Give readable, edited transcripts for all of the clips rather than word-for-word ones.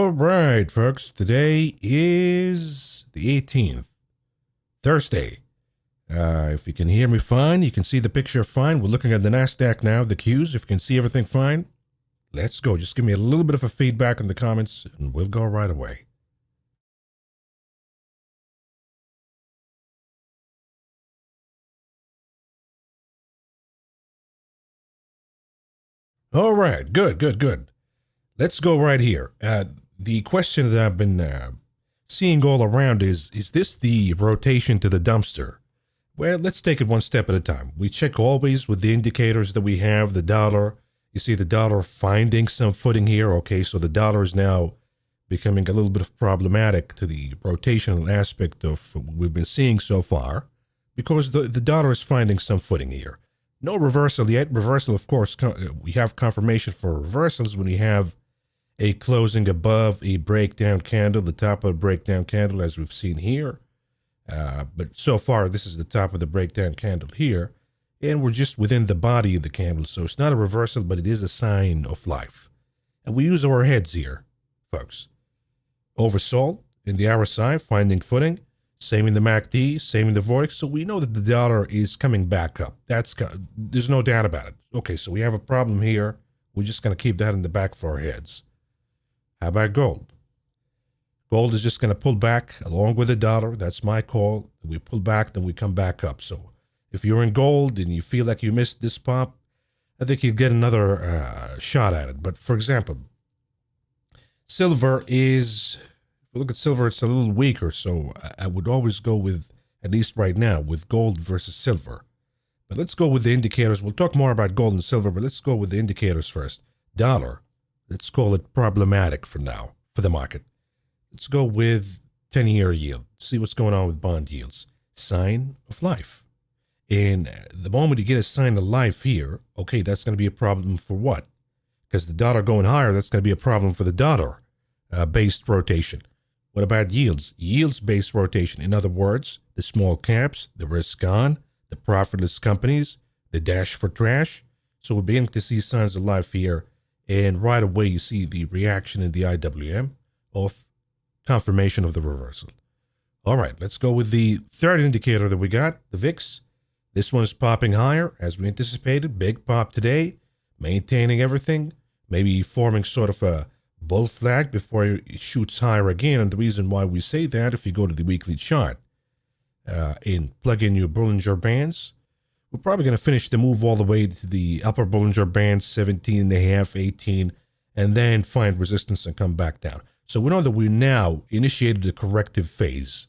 All right, folks. Today is the 18th, Thursday. If you can hear me fine, you can see the picture fine. We're looking at the NASDAQ now, the Qs. If you can see everything fine, let's go. Just give me a little bit of a feedback in the comments, and we'll go right away. All right, good. Let's go right here. The question that I've been seeing all around is this the rotation to the dumpster? Well, let's take it one step at a time. We check always with the indicators that we have, the dollar. You see the dollar finding some footing here. Okay, so the dollar is now becoming a little bit of problematic to the rotational aspect of what we've been seeing so far because the dollar is finding some footing here. No reversal yet. Reversal, of course, we have confirmation for reversals when we have a closing above a breakdown candle, the top of a breakdown candle as we've seen here. But so far, this is the top of the breakdown candle here, and we're just within the body of the candle. So it's not a reversal, but it is a sign of life. And we use our heads here, folks. Oversold in the RSI, finding footing. Same in the MACD, same in the Vortex. So we know that the dollar is coming back up. There's no doubt about it. Okay, so we have a problem here. We're just going to keep that in the back of our heads. How about gold? Gold is just going to pull back along with the dollar. That's my call. We pull back, then we come back up. So if you're in gold and you feel like you missed this pop, I think you'd get another shot at it. But for example, silver is... If we look at silver, it's a little weaker, so I would always go with, at least right now, with gold versus silver. But let's go with the indicators. We'll talk more about gold and silver, but let's go with the indicators first. Dollar, let's call it problematic for now, for the market. Let's go with 10-year yield. See what's going on with bond yields. Sign of life. And the moment you get a sign of life here, okay, that's going to be a problem for what? Because the dollar going higher, that's going to be a problem for the dollar-based rotation. What about yields? Yields-based rotation. In other words, the small caps, the risk on, the profitless companies, the dash for trash. So we're beginning to see signs of life here. And right away, you see the reaction in the IWM of confirmation of the reversal. All right, let's go with the third indicator that we got, the VIX. This one's popping higher as we anticipated. Big pop today, maintaining everything, maybe forming sort of a bull flag before it shoots higher again. And the reason why we say that, if you go to the weekly chart and plug in your Bollinger Bands, we're probably going to finish the move all the way to the upper Bollinger Band, 17.5, 18, and then find resistance and come back down. So we know that we now initiated the corrective phase,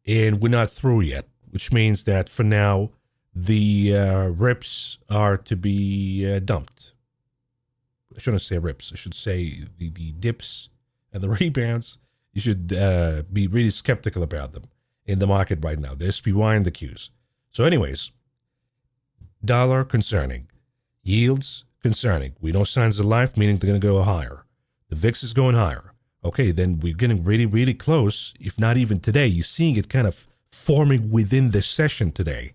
and we're not through yet, which means that for now, the rips are to be dumped. I shouldn't say rips. I should say the dips and the rebounds. You should be really skeptical about them in the market right now. The SPY and the Qs. So anyways, dollar concerning. Yields concerning. We know signs of life, meaning they're going to go higher. The VIX is going higher. Okay, then we're getting really, really close, if not even today. You're seeing it kind of forming within the session today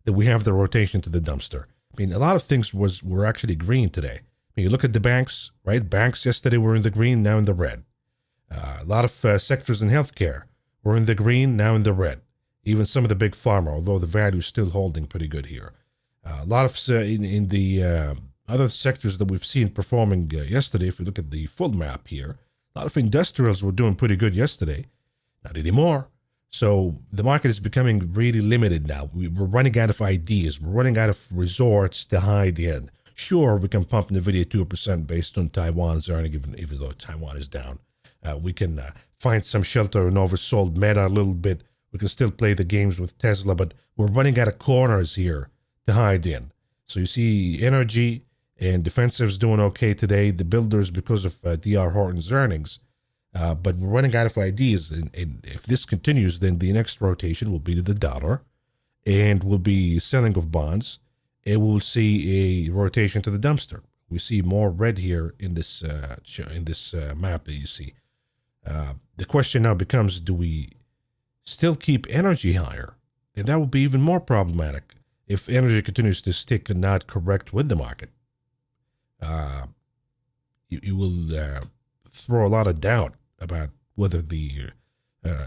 that we have the rotation to the dumpster. I mean, a lot of things were actually green today. You look at the banks, right? Banks yesterday were in the green, now in the red. A lot of sectors in healthcare were in the green, now in the red. Even some of the big pharma, although the value is still holding pretty good here. A lot of in the other sectors that we've seen performing yesterday, if we look at the full map here, a lot of industrials were doing pretty good yesterday. Not anymore. So the market is becoming really limited now. We're running out of ideas. We're running out of resorts to hide in. Sure, we can pump NVIDIA 2% based on Taiwan's earning, even though Taiwan is down. We can find some shelter in oversold Meta a little bit. We can still play the games with Tesla, but we're running out of corners here to hide in. So you see energy and defensives doing okay today. The builders, because of D.R. Horton's earnings. But we're running out of ideas. And if this continues, then the next rotation will be to the dollar. And we'll be selling of bonds. It will see a rotation to the dumpster. We see more red here in this map that you see. The question now becomes, do we still keep energy higher? And that will be even more problematic if energy continues to stick and not correct with the market. You will throw a lot of doubt about whether the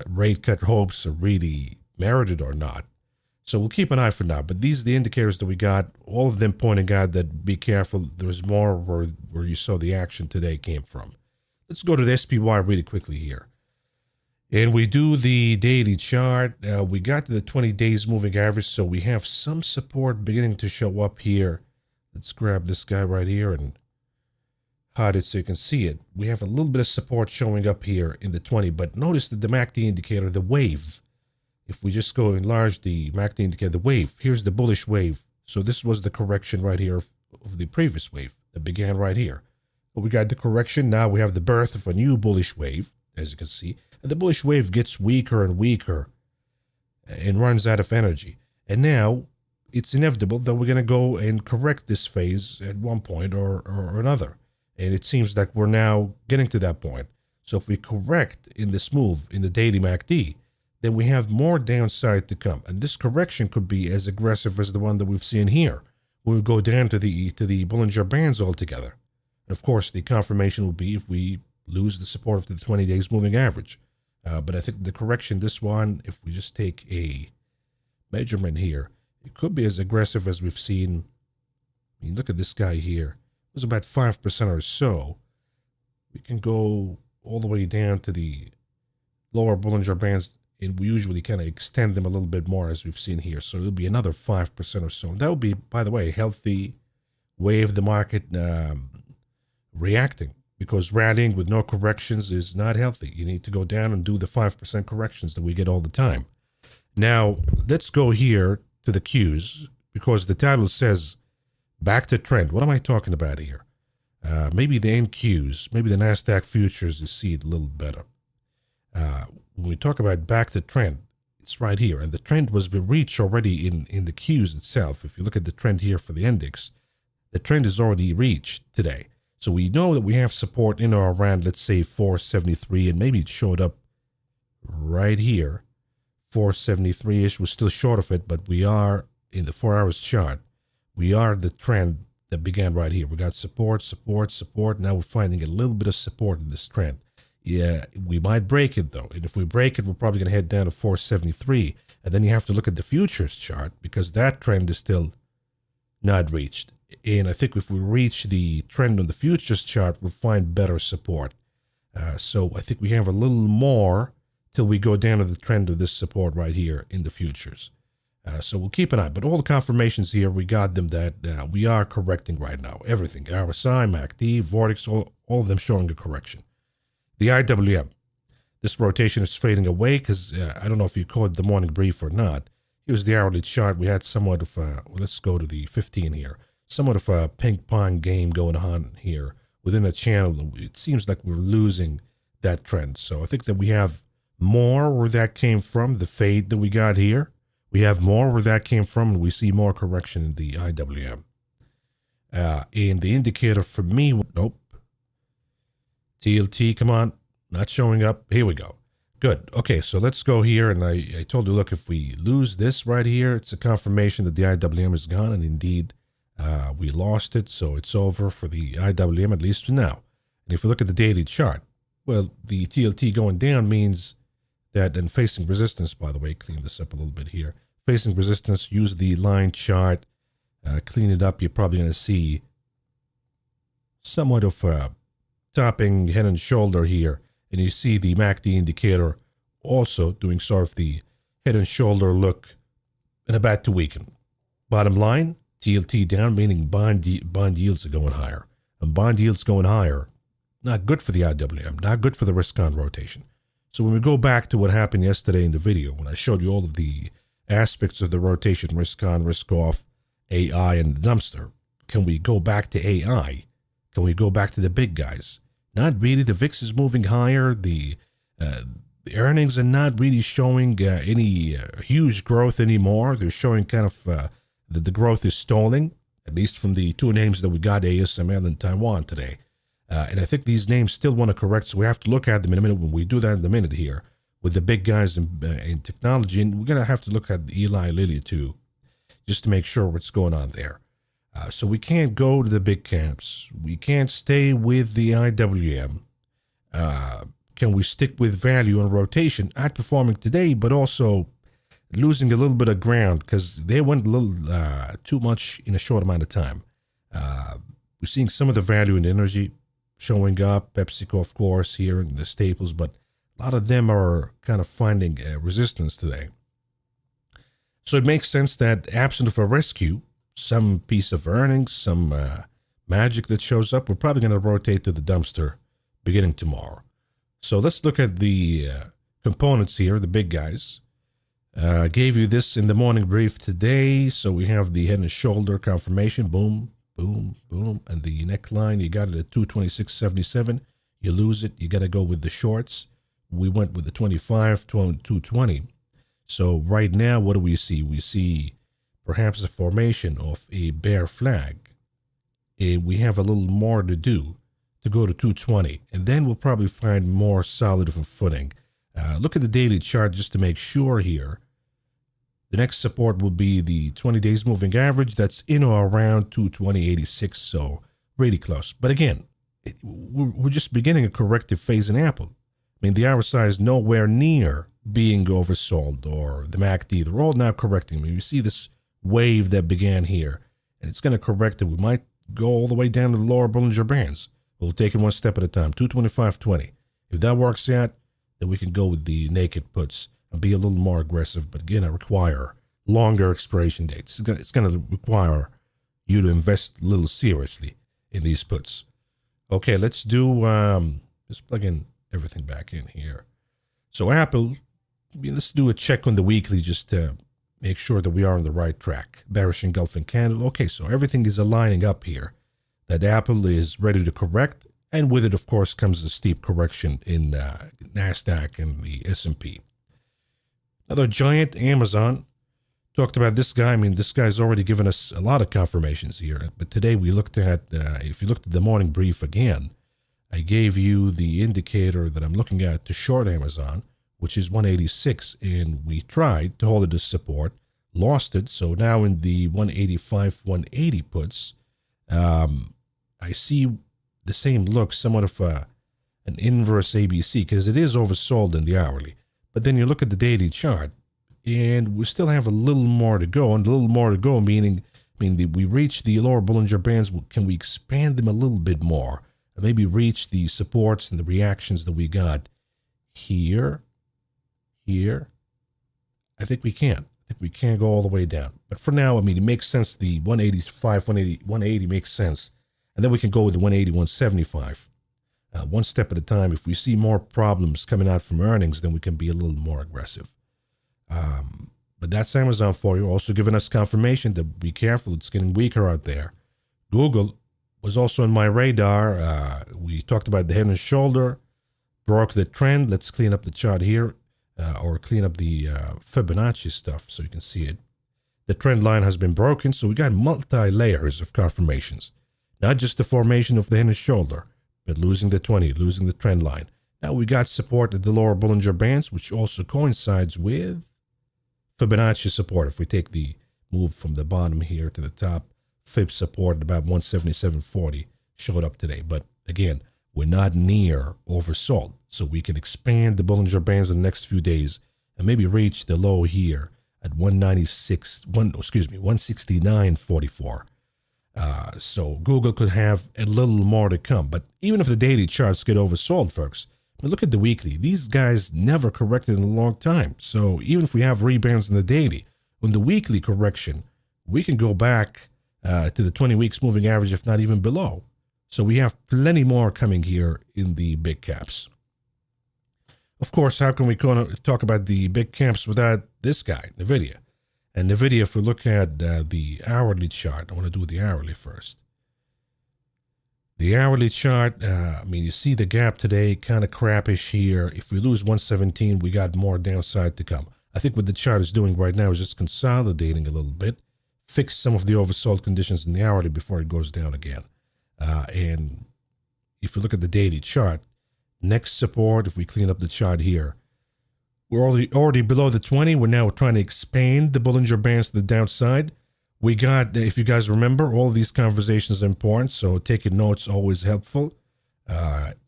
rate cut hopes are really merited or not. So we'll keep an eye for now. But these are the indicators that we got, all of them pointing out that be careful. There's more where you saw the action today came from. Let's go to the SPY really quickly here. And we do the daily chart. We got to the 20 days moving average, so we have some support beginning to show up here. Let's grab this guy right here and hide it so you can see it. We have a little bit of support showing up here in the 20, but notice that the MACD indicator, the wave, if we just go enlarge the MACD indicator, the wave, here's the bullish wave. So this was the correction right here of the previous wave that began right here. But we got the correction. Now we have the birth of a new bullish wave, as you can see. And the bullish wave gets weaker and weaker and runs out of energy. And now it's inevitable that we're going to go and correct this phase at one point or another. And it seems like we're now getting to that point. So if we correct in this move in the daily MACD, then we have more downside to come. And this correction could be as aggressive as the one that we've seen here. We'll go down to the Bollinger Bands altogether. And of course, the confirmation will be if we lose the support of the 20 days moving average. But I think the correction, this one, if we just take a measurement here, it could be as aggressive as we've seen. I mean, look at this guy here. It was about 5% or so. We can go all the way down to the lower Bollinger Bands, and we usually kind of extend them a little bit more as we've seen here. So it'll be another 5% or so. And that would be, by the way, a healthy way of the market reacting. Because rallying with no corrections is not healthy. You need to go down and do the 5% corrections that we get all the time. Now, let's go here to the Qs, because the title says back to trend. What am I talking about here? Maybe the NQs, maybe the NASDAQ futures, you see it a little better. When we talk about back to trend, it's right here. And the trend was reached already in the Qs itself. If you look at the trend here for the index, the trend is already reached today. So we know that we have support in or around, let's say, 473, and maybe it showed up right here. 473-ish, we're still short of it, but we are in the 4 hours chart. We are the trend that began right here. We got support, support, support. Now we're finding a little bit of support in this trend. Yeah, we might break it, though. And if we break it, we're probably going to head down to 473. And then you have to look at the futures chart, because that trend is still not reached. And I think if we reach the trend on the futures chart, we'll find better support. So I think we have a little more till we go down to the trend of this support right here in the futures. So we'll keep an eye. But all the confirmations here, we got them that we are correcting right now. Everything, RSI, MACD, Vortex, all of them showing a correction. The IWM, this rotation is fading away because I don't know if you caught the morning brief or not. Here's the hourly chart. We had somewhat of a, let's go to the 15 here. Somewhat of a ping-pong game going on here within a channel. It seems like we're losing that trend. So I think that we have more where that came from, the fade that we got here. We have more where that came from, and we see more correction in the IWM. And the indicator for me, nope. TLT, come on, not showing up. Here we go. Good. Okay, so let's go here. And I told you, look, if we lose this right here, it's a confirmation that the IWM is gone. And indeed, we lost it. So it's over for the IWM, at least for now. And if we look at the daily chart, well, the TLT going down means that, and facing resistance, by the way, clean this up a little bit here. Facing resistance, use the line chart, clean it up. You're probably going to see somewhat of a topping head and shoulder here. And you see the MACD indicator also doing sort of the head and shoulder look and about to weaken. Bottom line, TLT down, meaning bond yields are going higher. And bond yields going higher, not good for the IWM, not good for the risk-on rotation. So when we go back to what happened yesterday in the video, when I showed you all of the aspects of the rotation, risk-on, risk-off, AI, and the dumpster, can we go back to AI? Can we go back to the big guys? Not really. The VIX is moving higher. The earnings are not really showing any huge growth anymore. They're showing kind of that the growth is stalling, at least from the two names that we got, ASML and Taiwan today. And I think these names still want to correct, so we have to look at them in a minute. When we do that in a minute here, with the big guys in technology, and we're going to have to look at Eli Lilly too, just to make sure what's going on there. So we can't go to the big camps. We can't stay with the IWM. Can we stick with value and rotation, outperforming today, but also losing a little bit of ground because they went a little too much in a short amount of time. We're seeing some of the value in energy showing up. PepsiCo, of course, here in the staples, but a lot of them are kind of finding resistance today. So it makes sense that absent of a rescue, some piece of earnings, some magic that shows up, we're probably going to rotate to the dumpster beginning tomorrow. So let's look at the components here, the big guys. Gave you this in the morning brief today. So we have the head and shoulder confirmation. Boom, boom, boom. And the neckline, you got it at 226.77. You lose it, you got to go with the shorts. We went with the 25 to 220. So right now, what do we see? We see perhaps a formation of a bear flag. We have a little more to do to go to 220, and then we'll probably find more solid of a footing. Look at the daily chart just to make sure here. The next support will be the 20 days moving average. That's in or around 220.86, so really close. But again, we're just beginning a corrective phase in Apple. I mean, the RSI is nowhere near being oversold, or the MACD. They're all now correcting. I mean, you see this wave that began here, and it's going to correct it. We might go all the way down to the lower Bollinger Bands. We'll take it one step at a time, 225.20. If that works out, then we can go with the naked puts and be a little more aggressive. But again, I require longer expiration dates. It's going to require you to invest a little seriously in these puts. Okay, let's do, just plug in everything back in here. So Apple, let's do a check on the weekly just to make sure that we are on the right track. Bearish engulfing candle. Okay, so everything is aligning up here. That Apple is ready to correct, and with it, of course, comes the steep correction in NASDAQ and the S&P. Another giant, Amazon. Talked about this guy. I mean, this guy's already given us a lot of confirmations here. But today we looked at, if you looked at the morning brief again, I gave you the indicator that I'm looking at to short Amazon, which is 186, and we tried to hold it as support, lost it. So now in the 185, 180 puts, I see the same look, somewhat of an inverse ABC, because it is oversold in the hourly. But then you look at the daily chart, and we still have a little more to go, and a little more to go, meaning we reach the lower Bollinger Bands. Can we expand them a little bit more? And maybe reach the supports and the reactions that we got here. I think we can. I think we can go all the way down. But for now, I mean, it makes sense. The 185, 180 makes sense. And then we can go with the 180, 175. One step at a time. If we see more problems coming out from earnings, then we can be a little more aggressive. But that's Amazon for you. Also giving us confirmation that be careful. It's getting weaker out there. Google was also on my radar. We talked about the head and shoulder. Broke the trend. Let's clean up the chart here. Or clean up the Fibonacci stuff so you can see it. The trend line has been broken. So we got multi-layers of confirmations. Not just the formation of the head and shoulder, but losing the 20, losing the trend line. Now we got support at the lower Bollinger Bands, which also coincides with Fibonacci support. If we take the move from the bottom here to the top, Fib support at about 177.40 showed up today. But again, we're not near oversold. So we can expand the Bollinger Bands in the next few days and maybe reach the low here at 169.44. So Google could have a little more to come. But even if the daily charts get oversold, folks, I mean, look at the weekly. These guys never corrected in a long time. So even if we have rebounds in the daily, on the weekly correction, we can go back to the 20 weeks moving average, if not even below. So we have plenty more coming here in the big caps. Of course, how can we talk about the big caps without this guy, NVIDIA? And NVIDIA, if we look at the hourly chart, I want to do the hourly first. The hourly chart, I mean, you see the gap today, kind of crappish here. If we lose 117, we got more downside to come. I think what the chart is doing right now is just consolidating a little bit, fix some of the oversold conditions in the hourly before it goes down again. And if you look at the daily chart, next support, if we clean up the chart here, we're already below the 20. We're now trying to expand the Bollinger Bands to the downside. We got, if you guys remember, all of these conversations are important, so taking notes always helpful.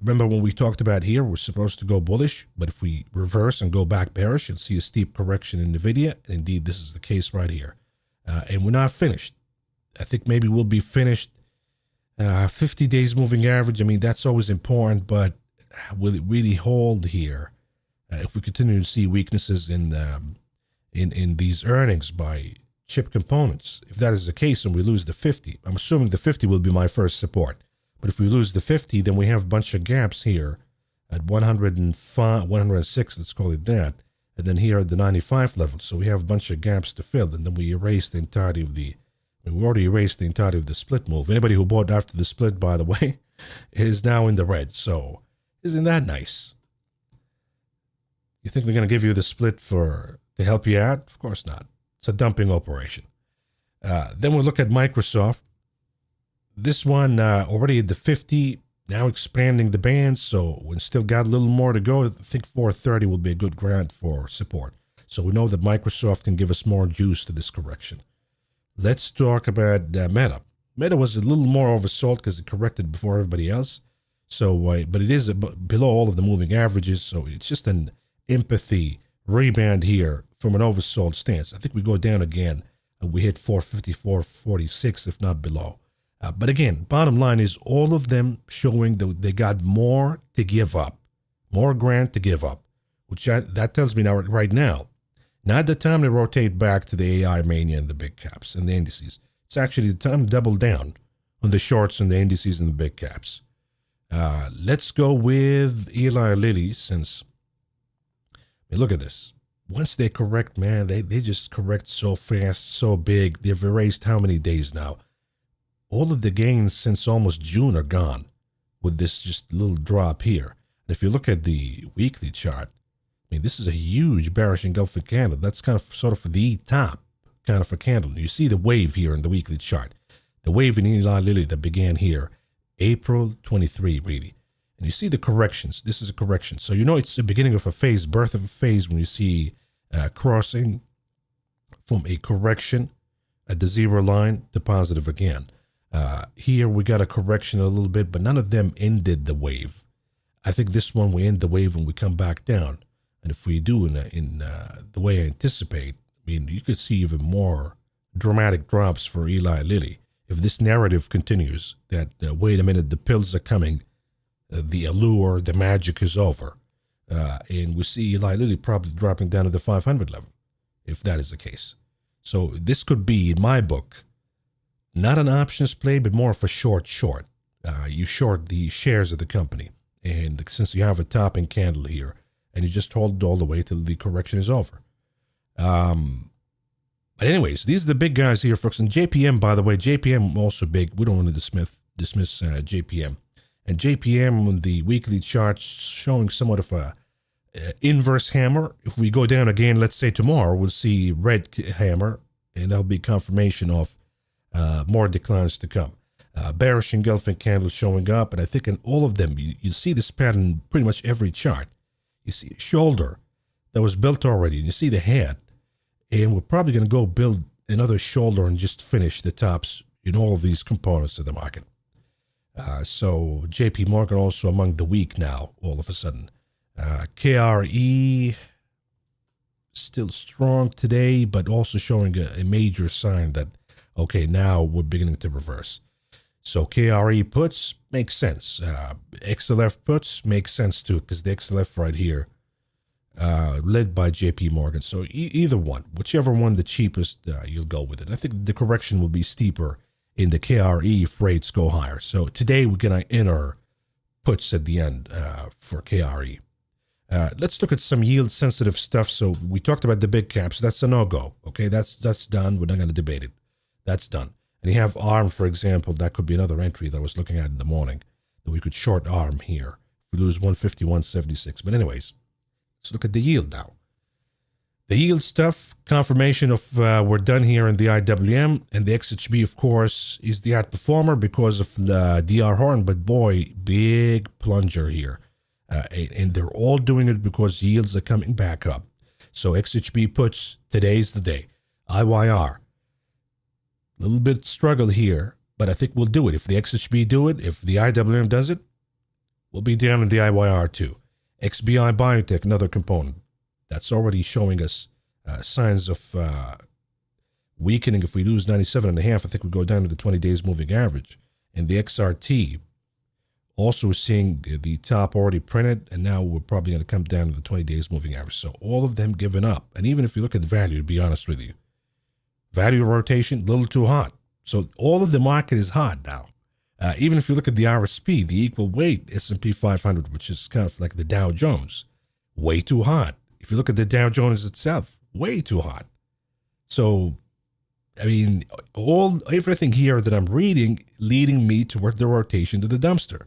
Remember when we talked about here, we're supposed to go bullish, but if we reverse and go back bearish, you'll see a steep correction in NVIDIA. And indeed, this is the case right here. And we're not finished. I think maybe we'll be finished 50 days moving average. I mean, that's always important, but will it really hold here? If we continue to see weaknesses in these earnings by chip components, if that is the case and we lose the 50, I'm assuming the 50 will be my first support. But if we lose the 50, then we have a bunch of gaps here at 105, 106, let's call it that. And then here at the 95 level. So we have a bunch of gaps to fill. And then we erase the entirety of we already erased the entirety of the split move. Anybody who bought after the split, by the way, is now in the red. So isn't that nice? You think they're going to give you the split to help you out? Of course not. It's a dumping operation. Then we'll look at Microsoft. This one already at the 50, now expanding the band, so we still got a little more to go. I think 430 will be a good ground for support. So we know that Microsoft can give us more juice to this correction. Let's talk about Meta. Meta was a little more oversold because it corrected before everybody else. So, but it is below all of the moving averages, so it's just an empathy rebound here from an oversold stance. I think we go down again, and we hit 454.46, if not below. But again, bottom line is all of them showing that they got more to give up, more ground to give up, which that tells me now, right now, not the time to rotate back to the AI mania and the big caps and the indices. It's actually the time to double down on the shorts and the indices and the big caps. Let's go with Eli Lilly, since, I mean, look at this. Once they correct, man, they just correct so fast, so big. They've erased how many days now? All of the gains since almost June are gone with this just little drop here. And if you look at the weekly chart, I mean, this is a huge bearish engulfing candle. That's kind of sort of the top kind of a candle. You see the wave here in the weekly chart. The wave in Eli Lilly that began here, April 23, really. And you see the corrections. This is a correction. So you know it's the beginning of a phase, birth of a phase, when you see crossing from a correction at the zero line to positive again. Here we got a correction a little bit, but none of them ended the wave. I think this one we end the wave when we come back down. And if we do in the way I anticipate, I mean, you could see even more dramatic drops for Eli Lilly. If this narrative continues, that, wait a minute, the pills are coming, the allure, the magic is over. And we see Eli Lilly probably dropping down to the 500 level, if that is the case. So this could be, in my book, not an options play, but more of a short. You short the shares of the company. And since you have a topping candle here, and you just hold it all the way till the correction is over. But anyways, these are the big guys here, folks. And JPM, by the way, JPM also big. We don't want to dismiss JPM. And JPM on the weekly chart showing somewhat of a inverse hammer. If we go down again, let's say tomorrow, we'll see red hammer, and that'll be confirmation of more declines to come. Bearish engulfing candles showing up, and I think in all of them, you see this pattern in pretty much every chart. You see a shoulder that was built already, and you see the head, and we're probably going to go build another shoulder and just finish the tops in all of these components of the market. So JP Morgan also among the weak now, all of a sudden. KRE still strong today, but also showing a major sign that, okay, now we're beginning to reverse. So KRE puts makes sense. XLF puts makes sense too, because the XLF right here, led by JP Morgan. So either one, whichever one the cheapest, you'll go with it. I think the correction will be steeper in the KRE if rates go higher. So today we're going to enter puts at the end for KRE. Let's look at some yield sensitive stuff. So we talked about the big caps. That's a no-go. Okay, that's done. We're not going to debate it. That's done. And you have ARM, for example. That could be another entry that I was looking at in the morning, that we could short ARM here. We lose 151.76. But anyways, let's look at the yield now. The yield stuff, confirmation of we're done here in the IWM, and the XHB, of course, is the outperformer because of the DR Horn. But boy, big plunger here. And they're all doing it because yields are coming back up. So XHB puts, today's the day. IYR. A little bit struggle here, but I think we'll do it. If the XHB do it, if the IWM does it, will be down in the IYR too. XBI Biotech, another component, that's already showing us signs of weakening. If we lose 97.5, I think we go down to the 20 days moving average. And the XRT, also seeing the top already printed, and now we're probably going to come down to the 20 days moving average. So all of them giving up. And even if you look at the value, to be honest with you, value rotation, a little too hot. So all of the market is hot now. Even if you look at the RSP, the equal weight S&P 500, which is kind of like the Dow Jones, way too hot. If you look at the Dow Jones itself, way too hot. So, I mean, everything here that I'm reading leading me toward the rotation to the dumpster.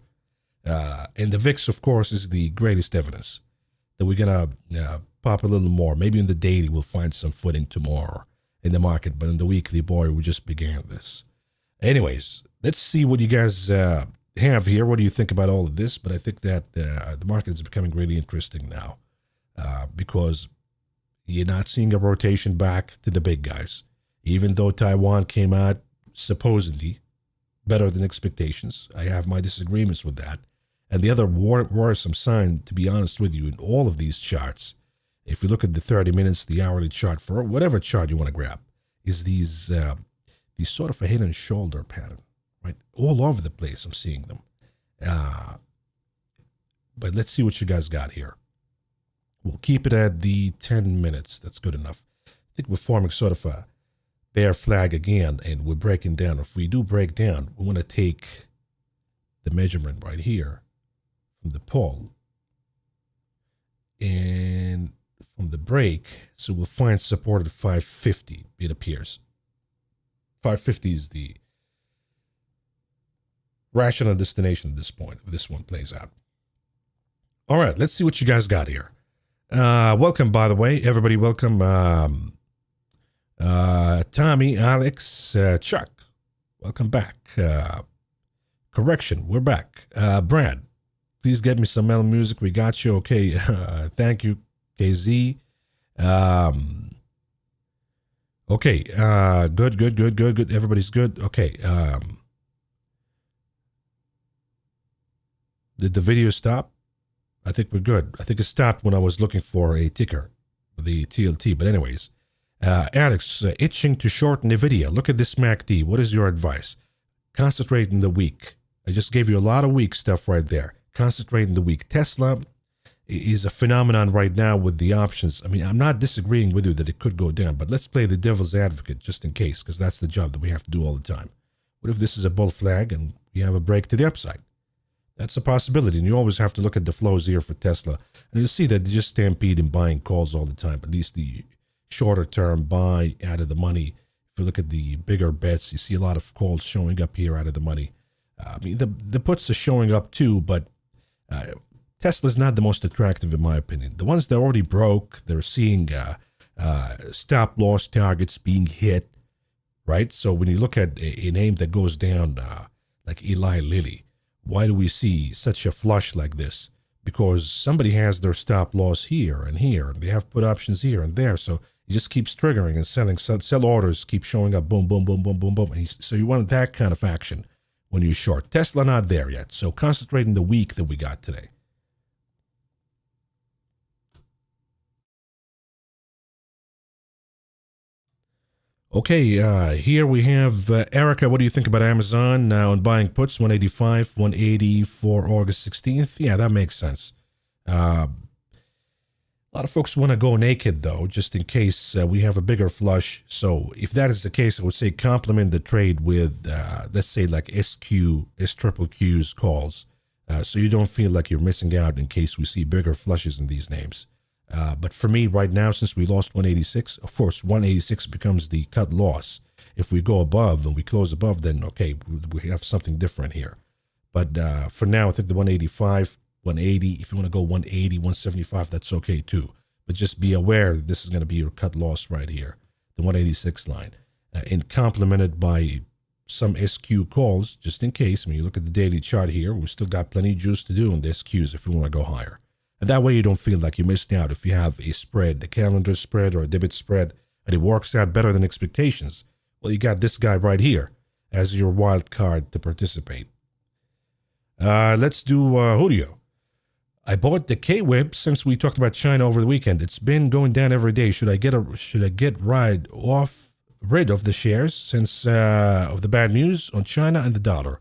And the VIX, of course, is the greatest evidence that we're going to pop a little more. Maybe in the daily we'll find some footing tomorrow in the market, but in the weekly, boy, we just began this. Anyways, let's see what you guys have here. What do you think about all of this? But I think that the market is becoming really interesting now because you're not seeing a rotation back to the big guys. Even though Taiwan came out supposedly better than expectations, I have my disagreements with that. And the other worrisome sign, to be honest with you, in all of these charts, if you look at the 30 minutes, the hourly chart, for whatever chart you want to grab, is these sort of a head and shoulder pattern, right? All over the place, I'm seeing them. But let's see what you guys got here. We'll keep it at the 10 minutes. That's good enough. I think we're forming sort of a bear flag again, and we're breaking down. If we do break down, we want to take the measurement right here from the pole and from the break. So we'll find support at 550, it appears. 550 is the rational destination at this point if this one plays out. All right, let's see what you guys got here. Welcome, by the way, everybody. Welcome, Tommy, Alex, Chuck. Welcome back. Correction, we're back. Brad, please get me some metal music. We got you. Okay, thank you, KZ. Okay, good. Everybody's good. Okay. Did the video stop? I think we're good. I think it stopped when I was looking for a ticker, the TLT. But anyways, Alex, itching to short NVIDIA. Look at this MACD. What is your advice? Concentrate in the week. I just gave you a lot of weak stuff right there. Concentrate in the week. Tesla is a phenomenon right now with the options. I mean, I'm not disagreeing with you that it could go down, but let's play the devil's advocate just in case, because that's the job that we have to do all the time. What if this is a bull flag and we have a break to the upside? That's a possibility, and you always have to look at the flows here for Tesla. And you'll see that they just stampede in buying calls all the time, at least the shorter term buy out of the money. If you look at the bigger bets, you see a lot of calls showing up here out of the money. I mean, the puts are showing up too, but Tesla's not the most attractive in my opinion. The ones that already broke, they're seeing stop loss targets being hit, right? So when you look at a name that goes down like Eli Lilly, why do we see such a flush like this? Because somebody has their stop loss here, and they have put options here and there. So it just keeps triggering and selling. Sell orders keep showing up, boom, boom, boom, boom, boom, boom. And so you want that kind of action when you short. Tesla not there yet. So concentrate in the week that we got today. Okay, here we have Erica. What do you think about Amazon now on buying puts? 185, 180 for August 16th. Yeah, that makes sense. A lot of folks want to go naked, though, just in case we have a bigger flush. So if that is the case, I would say complement the trade with, let's say, like SQQ's calls. So you don't feel like you're missing out in case we see bigger flushes in these names. But for me right now, since we lost 186, of course, 186 becomes the cut loss. If we go above and we close above, then okay, we have something different here. But for now, I think the 185, 180, if you want to go 180, 175, that's okay too. But just be aware that this is going to be your cut loss right here, the 186 line, and complemented by some SQ calls, just in case. When you look at the daily chart here, we still got plenty of juice to do on the SQs if we want to go higher. And that way you don't feel like you missed out if you have a spread, a calendar spread or a debit spread, and it works out better than expectations. Well, you got this guy right here as your wild card to participate. Let's do Julio. I bought the K-Web since we talked about China over the weekend. It's been going down every day. Should I get rid of the shares since of the bad news on China and the dollar?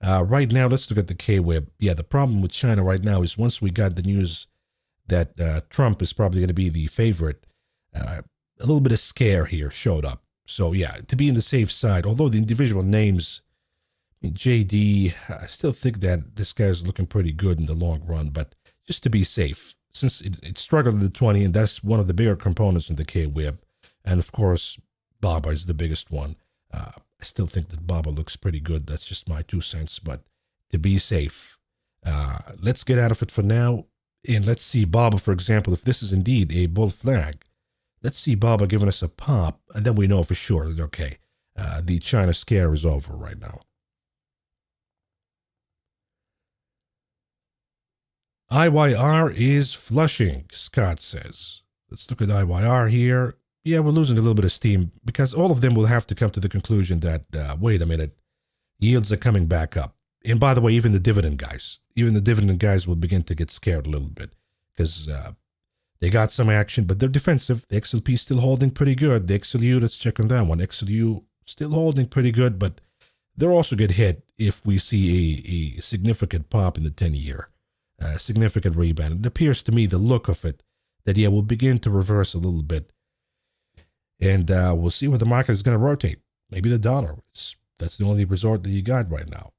Right now, let's look at the K-Web. Yeah, the problem with China right now is once we got the news that Trump is probably going to be the favorite, a little bit of scare here showed up. So yeah, to be in the safe side, although the individual names, JD, I still think that this guy is looking pretty good in the long run, but just to be safe, since it struggled in the 20, and that's one of the bigger components in the K-Web, and of course, Baba is the biggest one. I still think that Baba looks pretty good. That's just my 2 cents, but to be safe, let's get out of it for now, and let's see Baba, for example, if this is indeed a bull flag. Let's see Baba giving us a pop, and then we know for sure that, okay, the China scare is over right now. IYR is flushing, Scott says. Let's look at IYR here. Yeah, we're losing a little bit of steam because all of them will have to come to the conclusion that, wait a minute, yields are coming back up. And by the way, even the dividend guys will begin to get scared a little bit because they got some action, but they're defensive. The XLP is still holding pretty good. The XLU, let's check on that one. XLU still holding pretty good, but they'll also get hit if we see a significant pop in the 10-year. Significant rebound. It appears to me, the look of it, that yeah, we'll begin to reverse a little bit. And we'll see where the market is going to rotate. Maybe the dollar. That's the only resort that you got right now.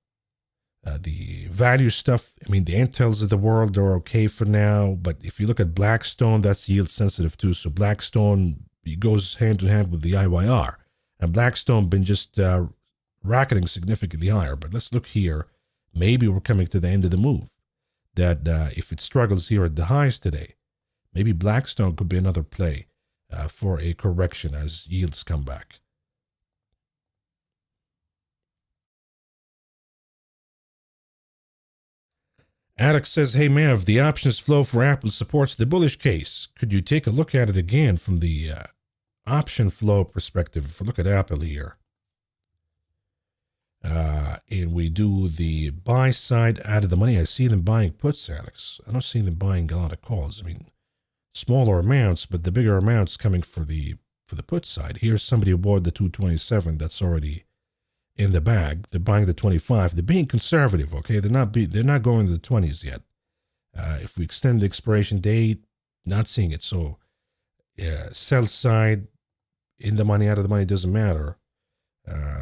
The value stuff, I mean, the Intels of the world are okay for now. But if you look at Blackstone, that's yield sensitive too. So Blackstone goes hand in hand with the IYR. And Blackstone been just rocketing significantly higher. But let's look here. Maybe we're coming to the end of the move. That if it struggles here at the highs today, maybe Blackstone could be another play for a correction as yields come back. Alex says, hey Mav, the options flow for Apple supports the bullish case. Could you take a look at it again from the option flow perspective? If we look at Apple here. And we do the buy side out of the money. I see them buying puts, Alex. I don't see them buying a lot of calls. I mean, smaller amounts, but the bigger amounts coming for the put side. Here's somebody who bought the 227 that's already in the bag. They're buying the 25. They're being conservative, okay? They're not going to the 20s yet. If we extend the expiration date, not seeing it. So, sell side, in the money, out of the money, doesn't matter.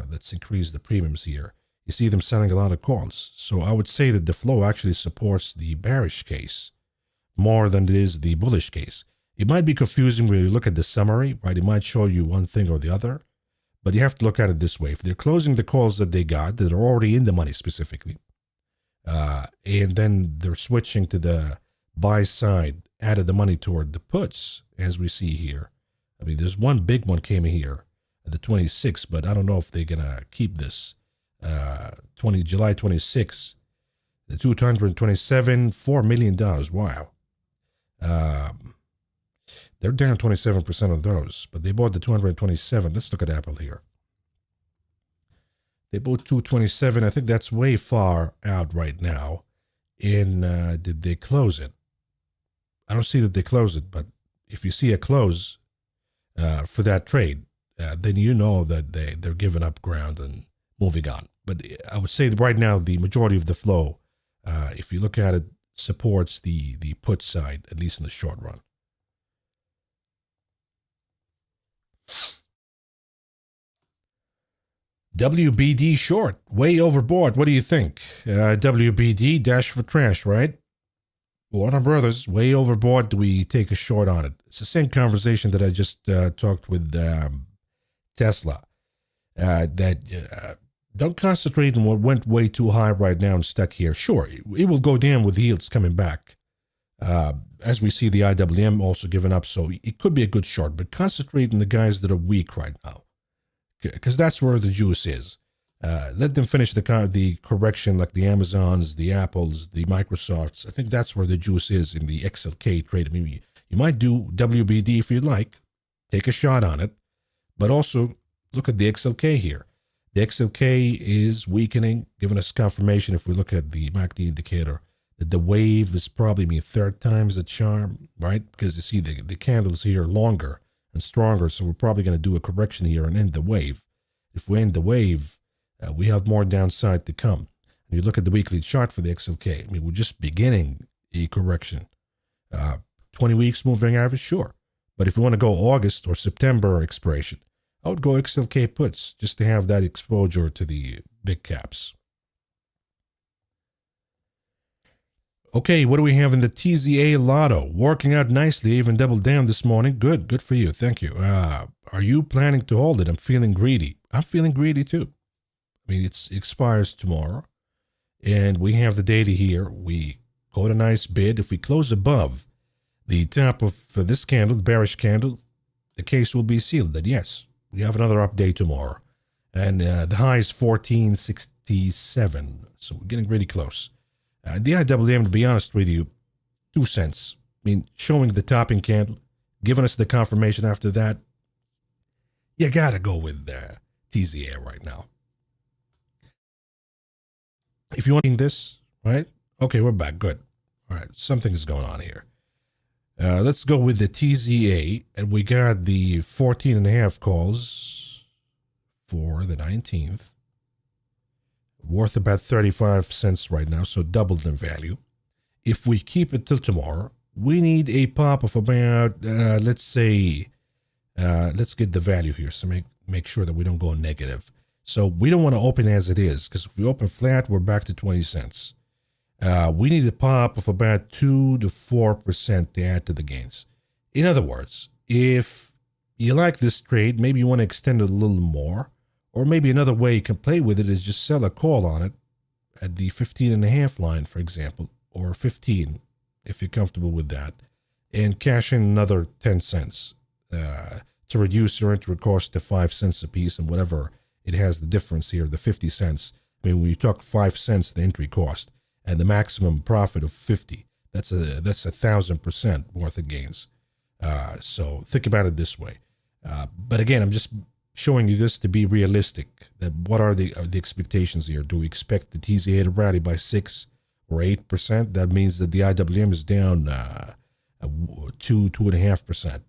Let's increase the premiums here. You see them selling a lot of calls. So I would say that the flow actually supports the bearish case more than it is the bullish case. It might be confusing when you look at the summary, right? It might show you one thing or the other, but you have to look at it this way. If they're closing the calls that they got, that are already in the money specifically, and then they're switching to the buy side, out of the money toward the puts, as we see here. I mean, there's one big one came in here at the 26th, but I don't know if they're going to keep this. July 26, the 227, $4 million. Wow. They're down 27% on those, but they bought the 227. Let's look at Apple here. They bought 227. I think that's way far out right now. And did they close it? I don't see that they closed it, but if you see a close for that trade, then you know that they're giving up ground and moving on. But I would say that right now, the majority of the flow, if you look at it, supports the put side, at least in the short run. WBD short, way overbought. What do you think? WBD, dash for trash, right? Warner Brothers, way overbought. Do we take a short on it? It's the same conversation that I just talked with Tesla. Don't concentrate on what went way too high right now and stuck here. Sure, it will go down with yields coming back. As we see the IWM also giving up, so it could be a good short, but concentrate on the guys that are weak right now, because that's where the juice is. Let them finish the correction, like the Amazons, the Apples, the Microsofts. I think that's where the juice is in the XLK trade. I mean, you might do WBD if you'd like, take a shot on it, but also look at the XLK here. The XLK is weakening, giving us confirmation if we look at the MACD indicator that the wave is probably third time's the charm, right? Because you see the candles here longer and stronger, so we're probably going to do a correction here and end the wave. If we end the wave, we have more downside to come. And you look at the weekly chart for the XLK, we're just beginning a correction. 20 weeks moving average, sure. But if you want to go August or September expiration, I would go XLK puts just to have that exposure to the big caps. Okay, what do we have in the TZA Lotto? Working out nicely, even doubled down this morning. Good for you. Thank you. Are you planning to hold it? I'm feeling greedy. I'm feeling greedy too. It expires tomorrow, and we have the data here. We got a nice bid. If we close above the top of this candle, the bearish candle, the case will be sealed that yes, we have another update tomorrow. And the high is 1467. So we're getting really close. The IWM, to be honest with you, 2 cents. Showing the topping candle, giving us the confirmation after that, you got to go with TZA right now. If you want this, right? Okay, we're back. Good. All right, something is going on here. Let's go with the TZA, and we got the 14.5 calls for the 19th, worth about 35 cents right now, so doubled in value. If we keep it till tomorrow, we need a pop of about, let's say, let's get the value here, so make sure that we don't go negative. So we don't want to open as it is, because if we open flat, we're back to 20 cents. We need a pop of about 2 to 4% to add to the gains. In other words, if you like this trade, maybe you want to extend it a little more, or maybe another way you can play with it is just sell a call on it at the 15.5 line, for example, or 15 if you're comfortable with that, and cash in another 10 cents to reduce your entry cost to 5 cents a piece, and whatever it has the difference here, the 50 cents. When you talk 5 cents the entry cost, and the maximum profit of 50, that's 1,000% worth of gains. So think about it this way. But again, I'm just showing you this to be realistic. That what are the expectations here? Do we expect the TZA to rally by 6 or 8%? That means that the IWM is down 2.5%.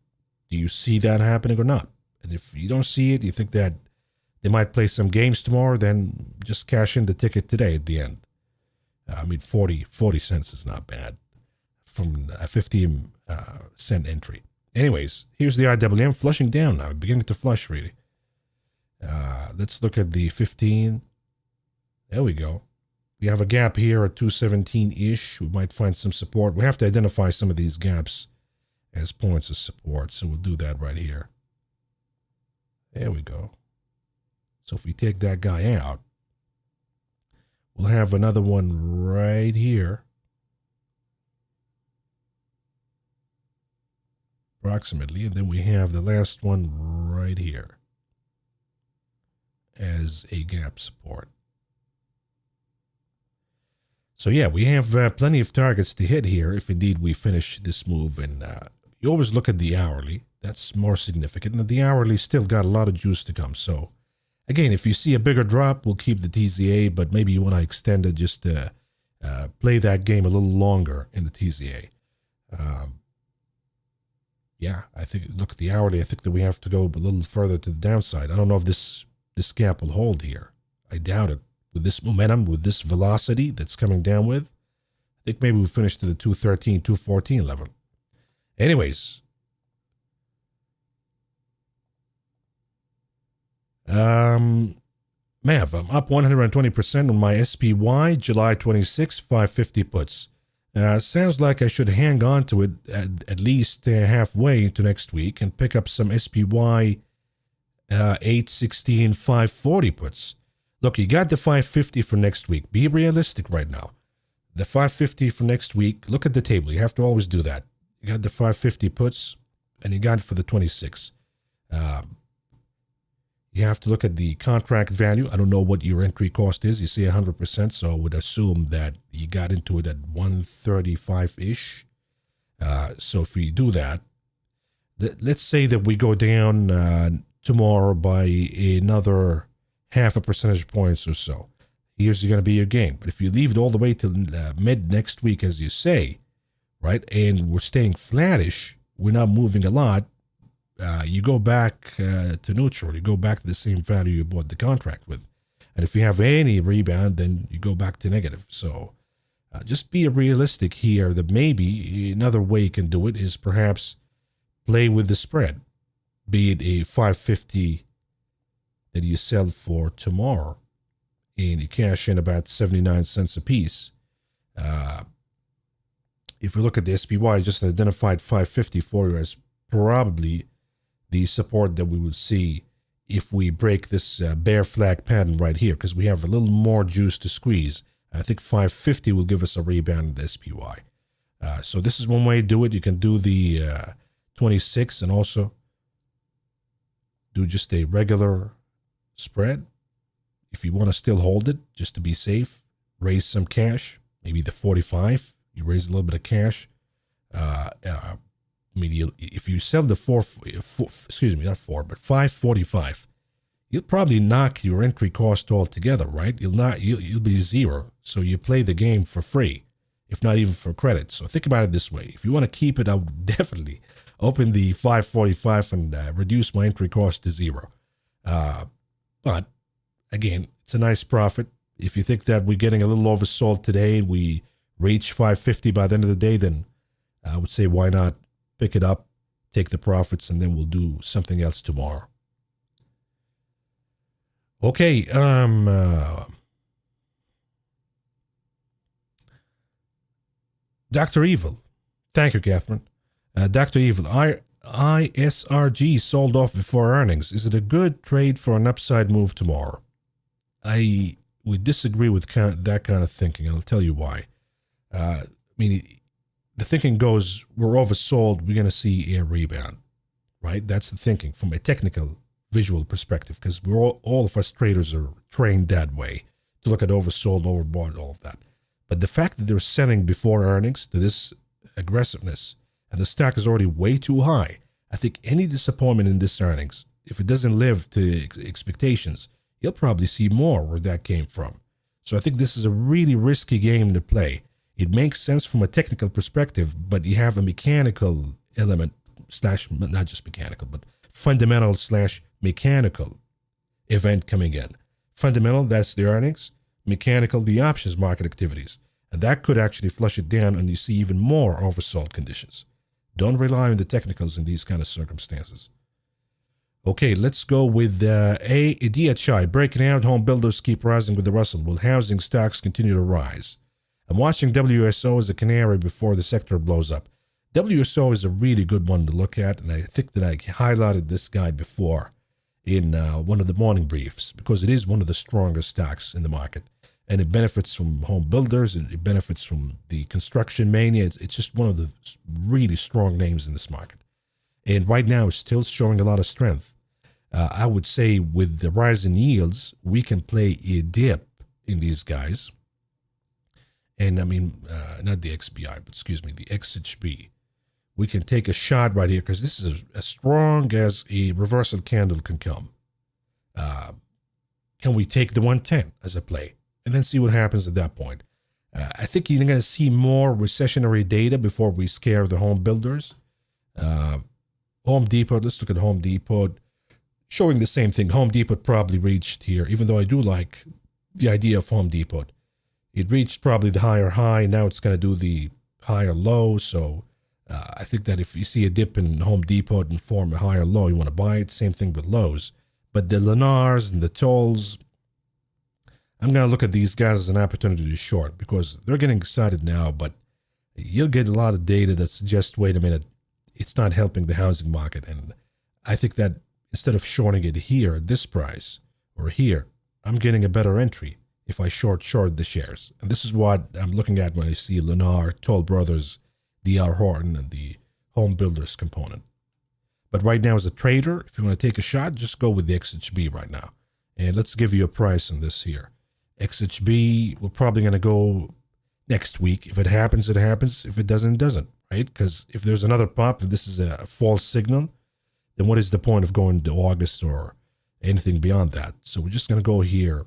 Do you see that happening or not? And if you don't see it, you think that they might play some games tomorrow, then just cash in the ticket today at the end. 40 cents is not bad from a 15 cent entry. Anyways, here's the IWM flushing down now, beginning to flush really. Let's look at the 15. There we go. We have a gap here at 217-ish. We might find some support. We have to identify some of these gaps as points of support, so we'll do that right here. There we go. So if we take that guy out, we'll have another one right here. Approximately. And then we have the last one right here as a gap support. So yeah, we have plenty of targets to hit here if indeed we finish this move. And you always look at the hourly. That's more significant. And the hourly still got a lot of juice to come. So again, if you see a bigger drop, we'll keep the TZA, but maybe you want to extend it just to play that game a little longer in the TZA. Yeah, I think, look at the hourly, I think that we have to go a little further to the downside. I don't know if this gap will hold here. I doubt it. With this momentum, with this velocity that's coming down with, I think maybe we'll finish to the 213, 214 level. Anyways. MAV, I'm up 120% on my SPY, July 26, 550 puts. Sounds like I should hang on to it at least halfway into next week and pick up some SPY 816, 540 puts. Look, you got the 550 for next week. Be realistic right now. The 550 for next week, look at the table. You have to always do that. You got the 550 puts, and you got it for the 26. You have to look at the contract value. I don't know what your entry cost is. You say 100%, so I would assume that you got into it at 135-ish. So if we do that, let's say that we go down tomorrow by another 0.5 percentage points or so. here's going to be your gain. But if you leave it all the way till mid next week, as you say, right, and we're staying flattish, we're not moving a lot, you go back to neutral. You go back to the same value you bought the contract with. And if you have any rebound, then you go back to negative. So just be realistic here that maybe another way you can do it is perhaps play with the spread, be it a 550 that you sell for tomorrow and you cash in about 79 cents a piece. If you look at the SPY, just identified 550 for you as probably the support that we will see if we break this bear flag pattern right here, because we have a little more juice to squeeze. I think 550 will give us a rebound in the SPY. So this is one way to do it. You can do the 26 and also do just a regular spread. If you want to still hold it, just to be safe, raise some cash, maybe the 45. You raise a little bit of cash. If you sell the 545, you'll probably knock your entry cost altogether, right? You'll be zero. So you play the game for free, if not even for credit. So think about it this way. If you want to keep it, I would definitely open the 545 and reduce my entry cost to zero. But again, it's a nice profit. If you think that we're getting a little oversold today, we reach 550 by the end of the day, then I would say why not pick it up, take the profits, and then we'll do something else tomorrow. Okay, Dr. Evil. Thank you, Catherine. Dr. Evil, ISRG sold off before earnings. Is it a good trade for an upside move tomorrow? We disagree with that kind of thinking, and I'll tell you why. The thinking goes, we're oversold, we're going to see a rebound, right? That's the thinking from a technical visual perspective, because we're all of us traders are trained that way to look at oversold, overbought, all of that. But the fact that they're selling before earnings to this aggressiveness, and the stock is already way too high, I think any disappointment in this earnings, if it doesn't live to expectations, you'll probably see more where that came from. So I think this is a really risky game to play. It makes sense from a technical perspective, but you have a mechanical element / not just mechanical, but fundamental / mechanical event coming in. Fundamental, that's the earnings. Mechanical, the options market activities. And that could actually flush it down and you see even more oversold conditions. Don't rely on the technicals in these kind of circumstances. Okay, let's go with DHI. Breaking out, home builders keep rising with the Russell. Will housing stocks continue to rise? I'm watching WSO as a canary before the sector blows up. WSO is a really good one to look at, and I think that I highlighted this guy before in one of the morning briefs because it is one of the strongest stocks in the market, and it benefits from home builders, and it benefits from the construction mania. It's just one of the really strong names in this market, and right now it's still showing a lot of strength. I would say with the rise in yields, we can play a dip in these guys. And not the XBI, but excuse me, the XHB. We can take a shot right here because this is as strong as a reversal candle can come. Can we take the 110 as a play and then see what happens at that point? I think you're going to see more recessionary data before we scare the home builders. Home Depot, let's look at Home Depot. Showing the same thing. Home Depot probably reached here, even though I do like the idea of Home Depot. It reached probably the higher high. Now it's going to do the higher low. So I think that if you see a dip in Home Depot and form a higher low, you want to buy it. Same thing with Lowe's. But the Lennars and the Tolls, I'm going to look at these guys as an opportunity to short because they're getting excited now. But you'll get a lot of data that suggests, wait a minute, it's not helping the housing market. And I think that instead of shorting it here at this price or here, I'm getting a better entry if I short the shares. And this is what I'm looking at when I see Lennar, Toll Brothers, D.R. Horton, and the home builders component. But right now as a trader, if you want to take a shot, just go with the XHB right now. And let's give you a price on this here. XHB, we're probably going to go next week. If it happens, it happens. If it doesn't, it doesn't, right? Because if there's another pop, if this is a false signal, then what is the point of going to August or anything beyond that? So we're just going to go here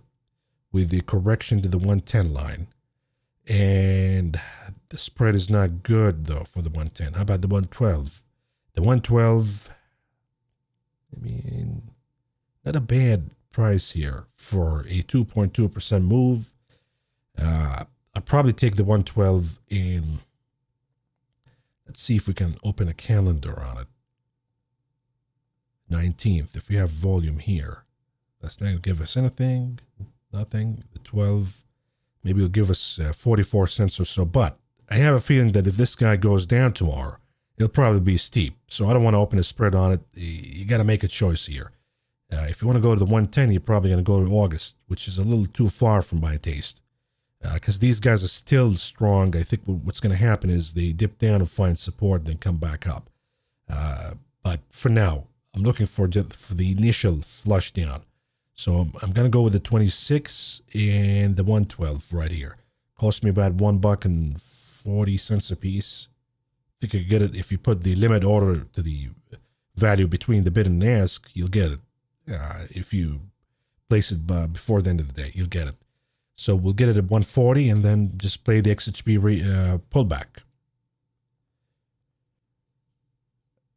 with the correction to the 110 line. And the spread is not good, though, for the 110. How about the 112? The 112, I mean, not a bad price here for a 2.2% move. I'll probably take the 112 in. Let's see if we can open a calendar on it. 19th, if we have volume here. That's not going to give us anything. Nothing. The 12, maybe it'll give us 44 cents or so. But I have a feeling that if this guy goes down tomorrow, it'll probably be steep. So I don't want to open a spread on it. You got to make a choice here. If you want to go to the 110, you're probably going to go to August, which is a little too far from my taste. Because these guys are still strong. I think what's going to happen is they dip down and find support and then come back up. But for now, I'm looking for the initial flush down. So I'm going to go with the 26 and the 112 right here. Cost me about $1.40 a piece. I think you get it if you put the limit order to the value between the bid and ask, you'll get it. If you place it before the end of the day, you'll get it. So we'll get it at 140 and then just play the XHP pullback.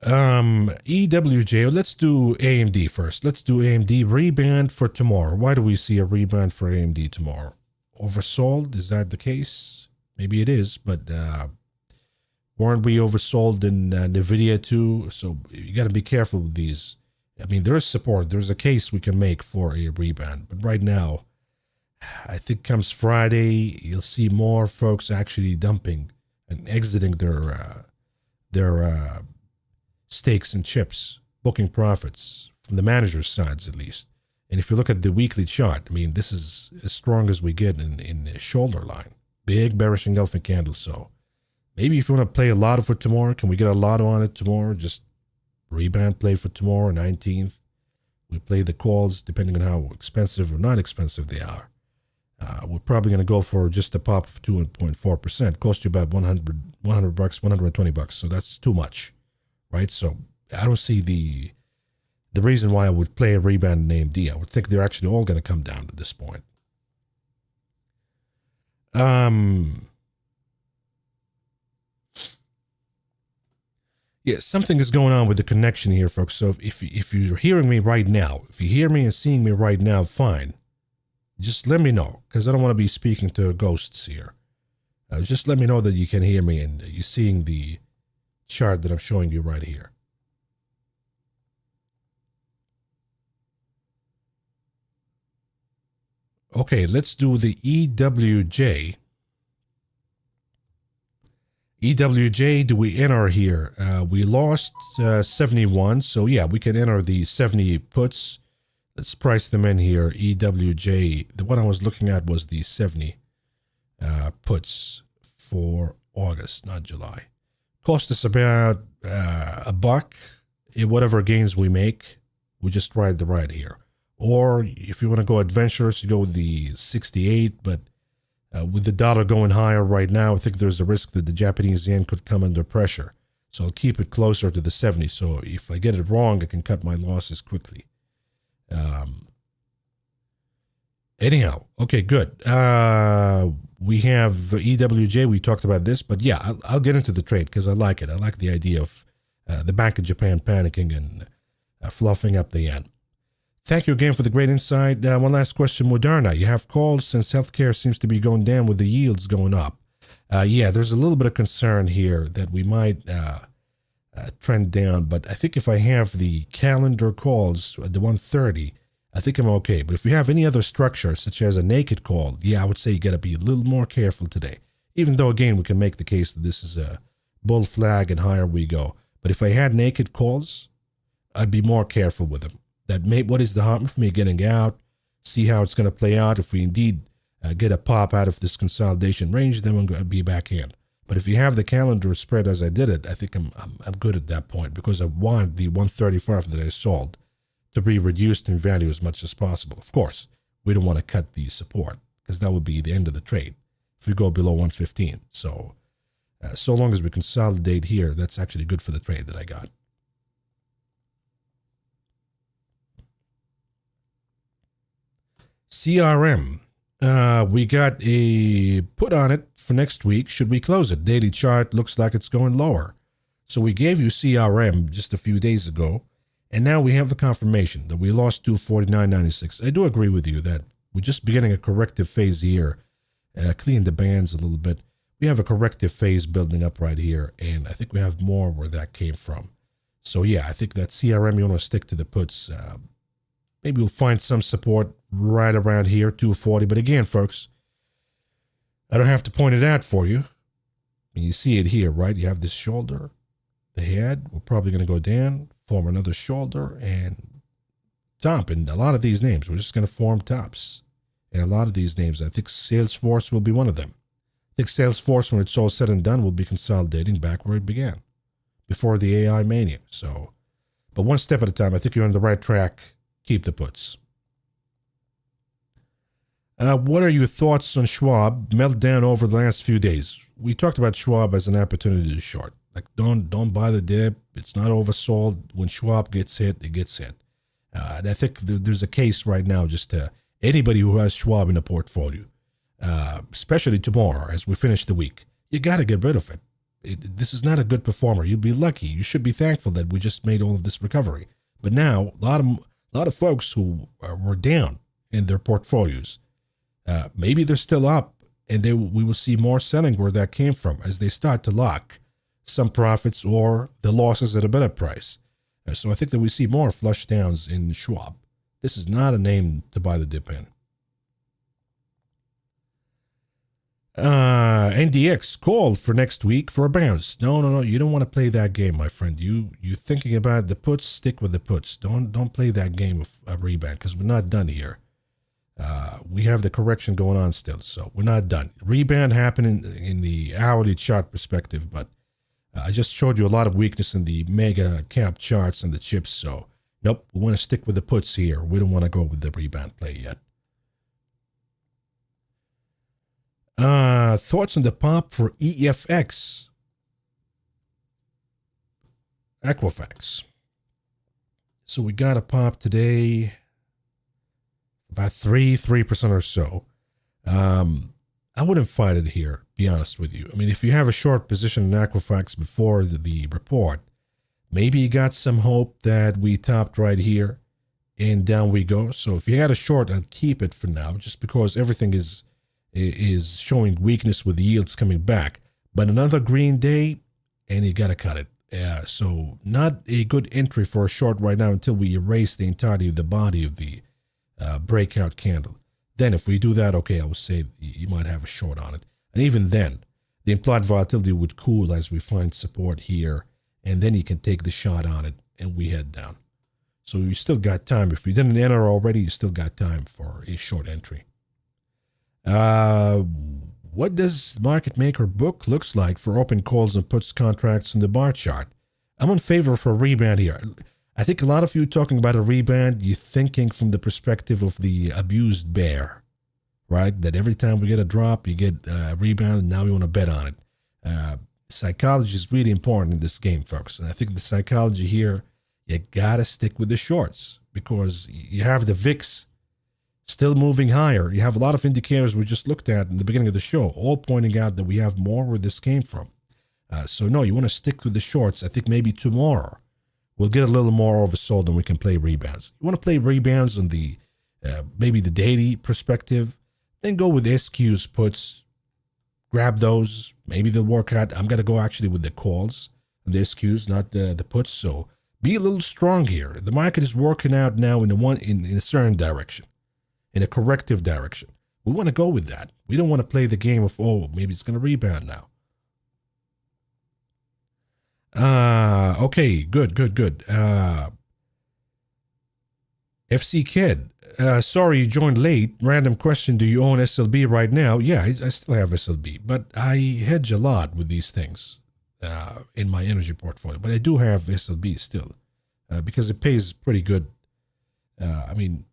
EWJ, let's do AMD first. Let's do AMD rebound for tomorrow. Why do we see a rebound for AMD tomorrow? Oversold? Is that the case? Maybe it is, but weren't we oversold in NVIDIA too? So you got to be careful with these. I mean, there is support. There's a case we can make for a rebound, but right now, I think comes Friday, you'll see more folks actually dumping and exiting their stakes and chips, booking profits from the manager's sides at least. And if you look at the weekly chart, I mean, this is as strong as we get in the shoulder line. Big bearish engulfing candle. So maybe if you want to play a lotto for tomorrow, can we get a lotto on it tomorrow? Just rebound play for tomorrow, 19th. We play the calls depending on how expensive or not expensive they are. We're probably going to go for just a pop of 2.4%. Cost you about $100, $120. So that's too much, right? So I don't see the reason why I would play a rebound in AMD. I would think they're actually all going to come down at this point. Yeah, something is going on with the connection here, folks. So if you're hearing me right now, if you hear me and seeing me right now, fine. Just let me know, because I don't want to be speaking to ghosts here. Just let me know that you can hear me and you're seeing the chart that I'm showing you right here. Okay, let's do the EWJ. EWJ, do we enter here? We lost 71, so yeah, we can enter the 70 puts. Let's price them in here. EWJ, the one I was looking at was the 70 puts for August, not July. Cost us about $1. Whatever gains we make, we just ride the ride here. Or if you want to go adventurous, you go with the 68, but with the dollar going higher right now, I think there's a risk that the Japanese yen could come under pressure. So I'll keep it closer to the 70. So if I get it wrong, I can cut my losses quickly. Anyhow, okay, good. We have EWJ. We talked about this, but yeah, I'll get into the trade because I like it. I like the idea of the Bank of Japan panicking and fluffing up the yen. Thank you again for the great insight. One last question, Moderna. You have called since healthcare seems to be going down with the yields going up. Yeah, there's a little bit of concern here that we might trend down, but I think if I have the calendar calls at the 130, I think I'm okay. But if we have any other structure, such as a naked call, yeah, I would say you got to be a little more careful today. Even though, again, we can make the case that this is a bull flag and higher we go. But if I had naked calls, I'd be more careful with them. What is the harm for me getting out, see how it's going to play out. If we indeed get a pop out of this consolidation range, then I'm going to be back in. But if you have the calendar spread as I did it, I think I'm good at that point because I want the 135 that I sold to be reduced in value as much as possible. Of course, we don't want to cut the support because that would be the end of the trade if we go below 115. So, so long as we consolidate here, that's actually good for the trade that I got. CRM. We got a put on it for next week. Should we close it? Daily chart looks like it's going lower. So we gave you CRM just a few days ago, and now we have the confirmation that we lost 249.96. I do agree with you that we're just beginning a corrective phase here. Clean the bands a little bit. We have a corrective phase building up right here, and I think we have more where that came from. So yeah, I think that CRM, you want to stick to the puts. Maybe we'll find some support right around here, 240. But again, folks, I don't have to point it out for you. You see it here, right? You have this shoulder, the head. We're probably going to go down, form another shoulder, and top. And a lot of these names, we're just going to form tops. And a lot of these names, I think Salesforce will be one of them. I think Salesforce, when it's all said and done, will be consolidating back where it began, before the AI mania. So, but one step at a time. I think you're on the right track. Keep the puts. What are your thoughts on Schwab meltdown over the last few days? We talked about Schwab as an opportunity to short. Like, don't buy the dip. It's not oversold. When Schwab gets hit, it gets hit. And I think there's a case right now just to anybody who has Schwab in a portfolio, especially tomorrow as we finish the week. You got to get rid of it. This is not a good performer. You'd be lucky. You should be thankful that we just made all of this recovery. But now, a lot of folks who were down in their portfolios, maybe they're still up, and we will see more selling where that came from as they start to lock some profits or the losses at a better price. So I think that we see more flush downs in Schwab. This is not a name to buy the dip in. NDX called for next week for a bounce. No. You don't want to play that game, my friend. You thinking about the puts, stick with the puts. Don't play that game of a rebound because we're not done here. We have the correction going on still, so we're not done. Rebound happening in the hourly chart perspective, but I just showed you a lot of weakness in the mega cap charts and the chips, so nope, we want to stick with the puts here. We don't want to go with the rebound play yet. Thoughts on the pop for EFX? Equifax. So we got a pop today, about 3% or so. I wouldn't fight it here, be honest with you. I mean, if you have a short position in Equifax before the report, maybe you got some hope that we topped right here and down we go. So if you had a short, I'd keep it for now just because everything is showing weakness with yields coming back. But another green day and you got to cut it. So not a good entry for a short right now until we erase the entirety of the body of the breakout candle. Then if we do that, okay, I would say you might have a short on it. And even then, the implied volatility would cool as we find support here, and then you can take the shot on it and we head down. So you still got time. If you didn't enter already, you still got time for a short entry. What does market maker book looks like for open calls and puts contracts in the bar chart? I'm in favor for a rebound here. I think a lot of you talking about a rebound, you're thinking from the perspective of the abused bear, right? That every time we get a drop, you get a rebound, and now we want to bet on it. Psychology is really important in this game, folks. And I think the psychology here, you got to stick with the shorts because you have the VIX still moving higher. You have a lot of indicators we just looked at in the beginning of the show, all pointing out that we have more where this came from. So no, you want to stick with the shorts. I think maybe tomorrow we'll get a little more oversold and we can play rebounds. You want to play rebounds on the maybe the daily perspective, then go with SQs puts, grab those. Maybe they'll work out. I'm going to go actually with the calls and the SQs, not the puts. So be a little strong here. The market is working out now in a certain direction, in a corrective direction. We want to go with that. We don't want to play the game of, oh, maybe it's going to rebound now. Okay, good. FC Kid, sorry you joined late. Random question, do you own SLB right now? Yeah, I still have SLB, but I hedge a lot with these things in my energy portfolio. But I do have SLB still because it pays pretty good. I mean,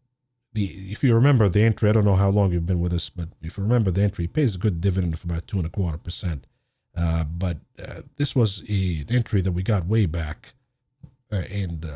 if you remember the entry, I don't know how long you've been with us, but if you remember the entry, it pays a good dividend of about 2.25%. But this was an entry that we got way back, and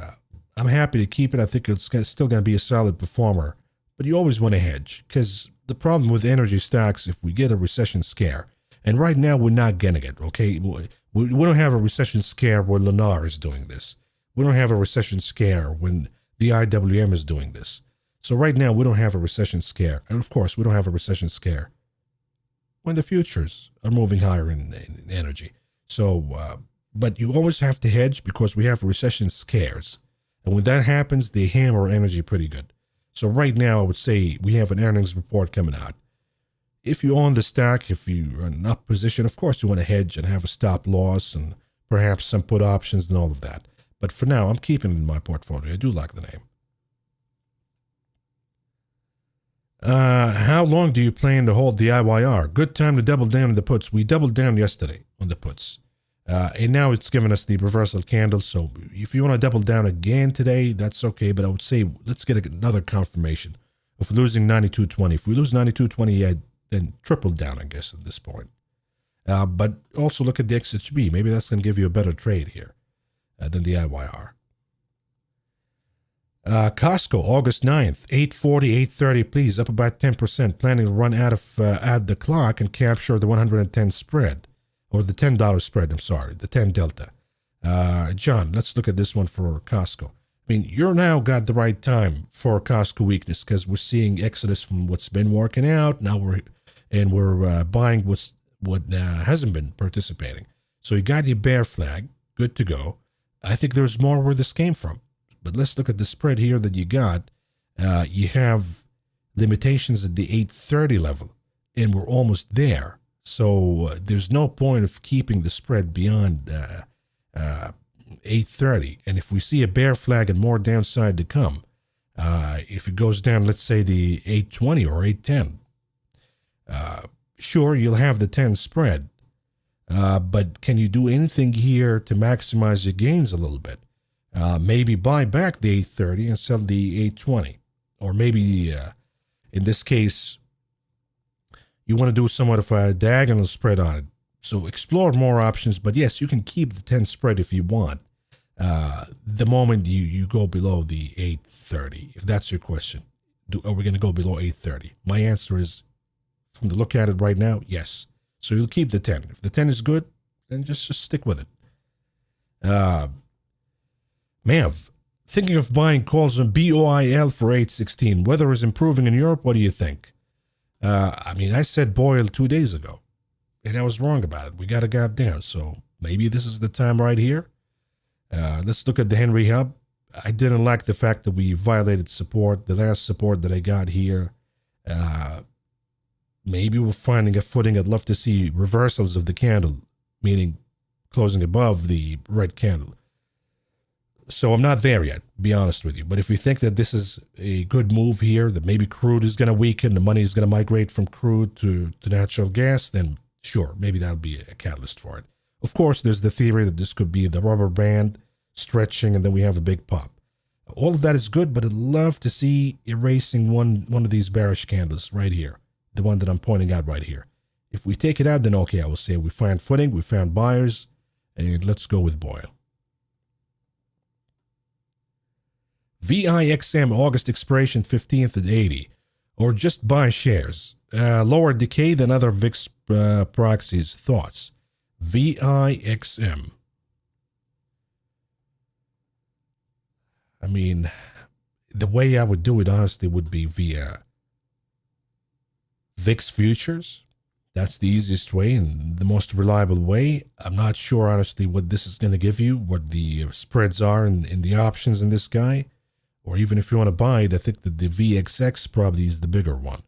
I'm happy to keep it. I think it's still going to be a solid performer, but you always want to hedge because the problem with energy stocks if we get a recession scare. And right now we're not getting it, okay? We don't have a recession scare where Lennar is doing this. We don't have a recession scare when the IWM is doing this. So right now we don't have a recession scare. And of course, we don't have a recession scare when the futures are moving higher in energy. So, but you always have to hedge because we have recession scares. And when that happens, they hammer energy pretty good. So right now, I would say we have an earnings report coming out. If you own the stock, if you're in an up position, of course you want to hedge and have a stop loss and perhaps some put options and all of that. But for now, I'm keeping it in my portfolio. I do like the name. How long do you plan to hold the IYR? Good time to double down on the puts. We doubled down yesterday on the puts. And now it's given us the reversal candle. So if you want to double down again today, that's okay. But I would say let's get another confirmation of losing 92.20. If we lose 92.20, then triple down, I guess, at this point. But also look at the XHB. Maybe that's going to give you a better trade here than the IYR. Costco, August 9th, 8:40, 8:30, please, up about 10%. Planning to run out of at the clock and capture the 110 spread. Or the $10 spread, I'm sorry, the 10 delta. John, let's look at this one for Costco. I mean, you're now got the right time for Costco weakness because we're seeing exodus from what's been working out. Now we're buying what hasn't been participating. So you got your bear flag, good to go. I think there's more where this came from. But let's look at the spread here that you got. You have limitations at the 830 level, and we're almost there. So there's no point of keeping the spread beyond 830. And if we see a bear flag and more downside to come, if it goes down, let's say the 820 or 810, sure, you'll have the 10 spread. But can you do anything here to maximize your gains a little bit? Maybe buy back the 830 and sell the 820. Or maybe, in this case, you want to do somewhat of a diagonal spread on it. So explore more options, but yes, you can keep the 10 spread if you want. The moment you go below the 830, if that's your question, are we going to go below 830? My answer is, from the look at it right now, yes. So you'll keep the 10. If the 10 is good, then just stick with it. Mav, thinking of buying calls on BOIL for 816. Weather is improving in Europe. What do you think? I mean, I said Boyle 2 days ago, and I was wrong about it. We got a gap down, so maybe this is the time right here. Let's look at the Henry Hub. I didn't like the fact that we violated support, the last support that I got here. Maybe we're finding a footing. I'd love to see reversals of the candle, meaning closing above the red candle. So I'm not there yet, be honest with you. But if we think that this is a good move here, that maybe crude is going to weaken, the money is going to migrate from crude to natural gas, then sure, maybe that'll be a catalyst for it. Of course, there's the theory that this could be the rubber band stretching, and then we have a big pop. All of that is good, but I'd love to see erasing one of these bearish candles right here, the one that I'm pointing out right here. If we take it out, then okay, I will say we found footing, we found buyers, and let's go with Boyle. VIXM August expiration 15th at 80, or just buy shares. Lower decay than other VIX proxies. Thoughts? VIXM. I mean, the way I would do it, honestly, would be via VIX futures. That's the easiest way and the most reliable way. I'm not sure, honestly, what this is going to give you, what the spreads are in the options in this guy. Or even if you want to buy it, I think that the VXX probably is the bigger one.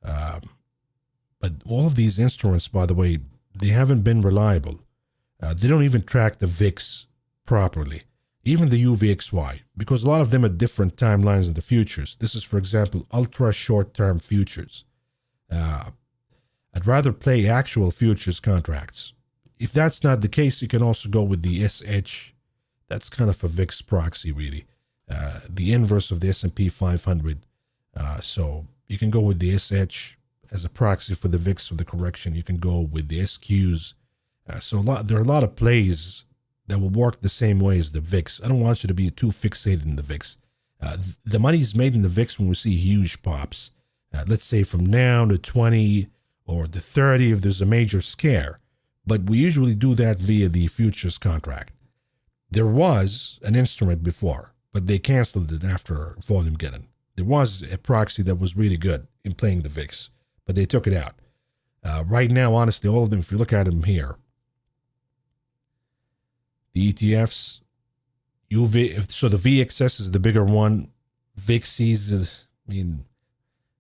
But all of these instruments, by the way, they haven't been reliable. They don't even track the VIX properly. Even the UVXY, because a lot of them are different timelines in the futures. This is, for example, ultra short-term futures. I'd rather play actual futures contracts. If that's not the case, you can also go with the SH. That's kind of a VIX proxy, really. The inverse of the S&P 500. So you can go with the SH as a proxy for the VIX for the correction. You can go with the SQs. So there are a lot of plays that will work the same way as the VIX. I don't want you to be too fixated in the VIX. The money is made in the VIX when we see huge pops. let's say from now to 20 or the 30 if there's a major scare. But we usually do that via the futures contract. There was an instrument before, but they canceled it after Volumegeddon. There was a proxy that was really good in playing the VIX, but they took it out. Right now, honestly, all of them, if you look at them here, the ETFs, so the VXS is the bigger one. VIXs,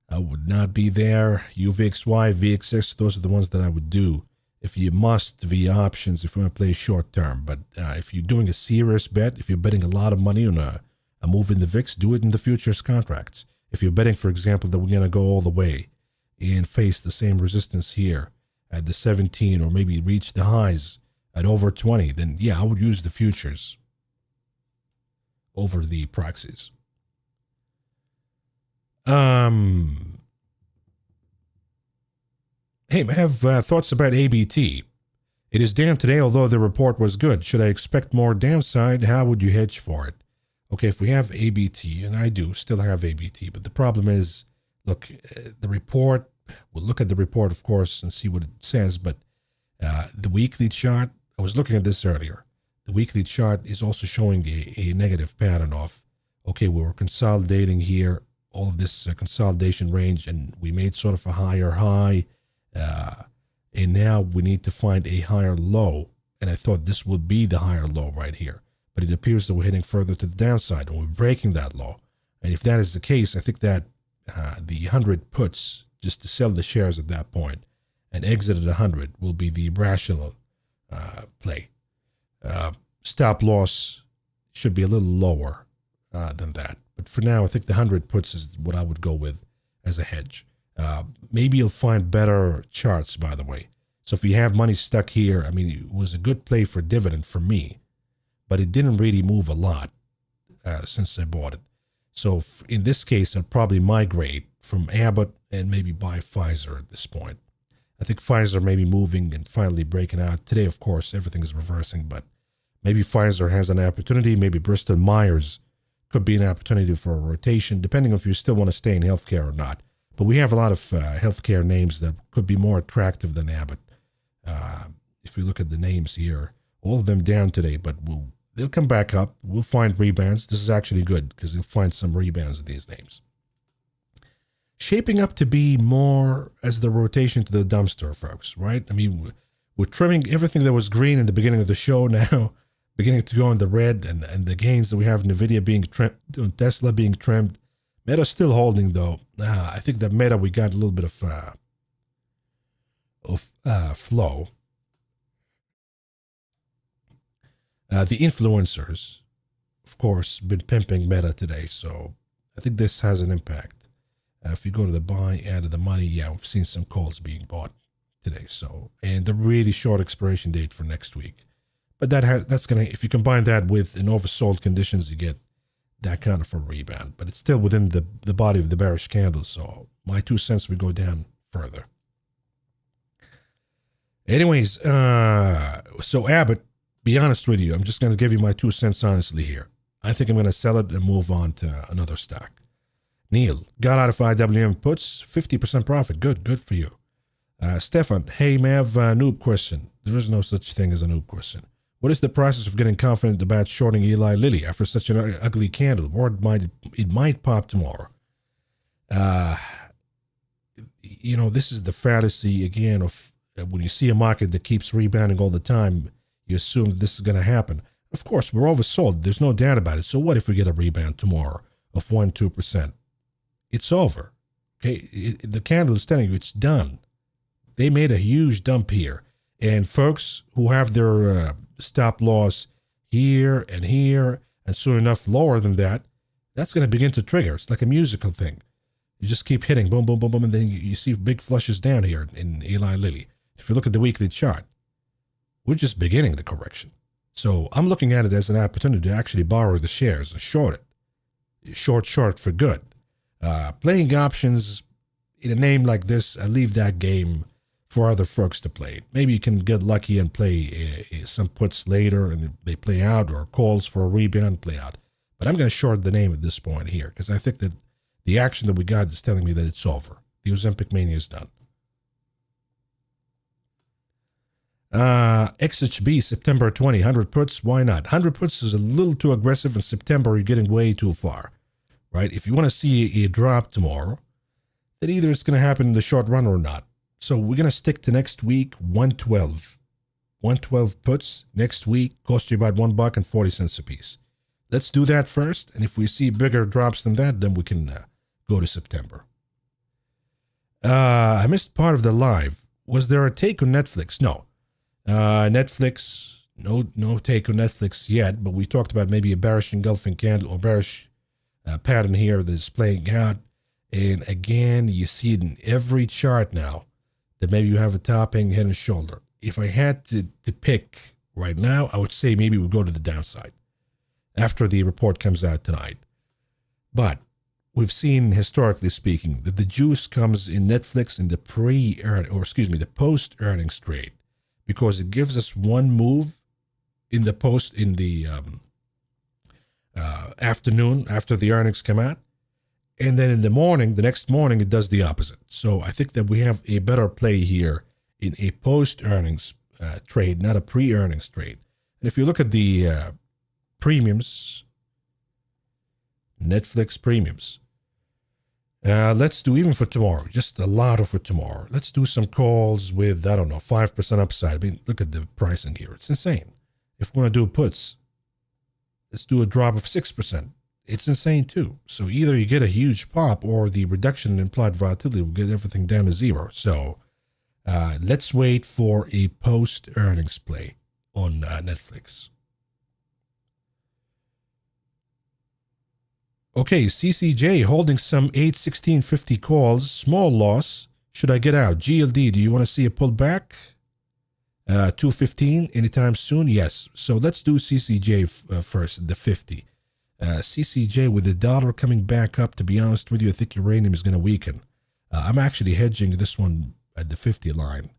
I would not be there. UVXY, VXS, those are the ones that I would do if you must via options if you want to play short term. But if you're doing a serious bet, if you're betting a lot of money on a move in the VIX, do it in the futures contracts. If you're betting, for example, that we're going to go all the way and face the same resistance here at the 17 or maybe reach the highs at over 20, then yeah, I would use the futures over the proxies. Hey, I have thoughts about ABT. It is down today, although the report was good. Should I expect more downside? How would you hedge for it? Okay, if we have ABT, and I do still have ABT, but the problem is, look, the report, we'll look at the report, of course, and see what it says, but the weekly chart, I was looking at this earlier. The weekly chart is also showing a negative pattern of, okay, we were consolidating here, all of this consolidation range, and we made sort of a higher high, and now we need to find a higher low, and I thought this would be the higher low right here. But it appears that we're heading further to the downside and we're breaking that low. And if that is the case, I think that the 100 puts just to sell the shares at that point and exit at 100 will be the rational play. Stop loss should be a little lower than that. But for now, I think the 100 puts is what I would go with as a hedge. Maybe you'll find better charts, by the way. So if you have money stuck here, I mean, it was a good play for dividend for me, but it didn't really move a lot since I bought it. So in this case, I'd probably migrate from Abbott and maybe buy Pfizer at this point. I think Pfizer may be moving and finally breaking out. Today, of course, everything is reversing, but maybe Pfizer has an opportunity. Maybe Bristol Myers could be an opportunity for a rotation, depending on if you still want to stay in healthcare or not. But we have a lot of healthcare names that could be more attractive than Abbott. If we look at the names here, all of them down today, but they'll come back up. We'll find rebounds. This is actually good because you'll find some rebounds in these names. Shaping up to be more as the rotation to the dumpster, folks, right? I mean, we're trimming everything that was green in the beginning of the show now, beginning to go in the red, and the gains that we have NVIDIA being trimmed, Tesla being trimmed. Meta still holding, though. I think that Meta, we got a little bit of flow. The influencers, of course, been pimping Meta today, so I think this has an impact. If you go to the buy, out of the money, yeah, we've seen some calls being bought today. So, and the really short expiration date for next week. But that's gonna, if you combine that with an oversold conditions, you get that kind of a rebound. But it's still within the body of the bearish candle. So my 2 cents would go down further. Anyways, so Abbott, be honest with you, I'm just gonna give you my 2 cents honestly here. I think I'm gonna sell it and move on to another stock. Neil, got out of IWM puts, 50% profit. Good for you. Stefan, hey, Mav, noob question. There is no such thing as a noob question. What is the process of getting confident about shorting Eli Lilly after such an ugly candle? Or it might pop tomorrow. This is the fallacy, again, of when you see a market that keeps rebounding all the time, you assume that this is going to happen. Of course, we're oversold. There's no doubt about it. So what if we get a rebound tomorrow of 1-2%? It's over. Okay, the candle is telling you it's done. They made a huge dump here. And folks who have their stop loss here, and soon enough lower than that, that's going to begin to trigger. It's like a musical thing. You just keep hitting, boom, boom, boom, boom, and then you see big flushes down here in Eli Lilly. If you look at the weekly chart, we're just beginning the correction. So I'm looking at it as an opportunity to actually borrow the shares and short it. Short for good. Playing options in a name like this, I leave that game for other folks to play. Maybe you can get lucky and play some puts later and they play out, or calls for a rebound play out. But I'm going to short the name at this point here because I think that The action that we got is telling me that it's over. The Ozempic mania is done. XHB September 20, 100 puts. Why not? 100 puts is a little too aggressive. In September, you're getting way too far, right? If you want to see a drop tomorrow, then either it's going to happen in the short run or not. So we're going to stick to next week, 112. 112 puts next week cost you about $1.40 a piece. Let's do that first. And if we see bigger drops than that, then we can go to September. I missed part of the live. Was there a take on Netflix? No. Netflix, no take on Netflix yet, but we talked about maybe a bearish engulfing candle or bearish pattern here that's playing out. And again, you see it in every chart now that maybe you have a topping, head and shoulder. If I had to pick right now, I would say maybe we'll go to the downside after the report comes out tonight. But we've seen, historically speaking, that the juice comes in Netflix in the the post-earnings trade, because it gives us one move in the afternoon after the earnings come out, and then in the morning, the next morning, it does the opposite. So I think that we have a better play here in a post-earnings trade, not a pre-earnings trade. And if you look at the premiums, Netflix premiums, let's do even for tomorrow, just a lot of for tomorrow. Let's do some calls with, 5% upside. I mean, look at the pricing here. It's insane. If we want to do puts, let's do a drop of 6%. It's insane too. So either you get a huge pop or the reduction in implied volatility will get everything down to zero. So let's wait for a post-earnings play on Netflix. Okay, CCJ holding some 816.50 calls, small loss. Should I get out? GLD, do you want to see a pullback? 215 anytime soon? Yes. So let's do CCJ first, the 50. CCJ with the dollar coming back up, to be honest with you, I think uranium is going to weaken. I'm actually hedging this one at the 50 line.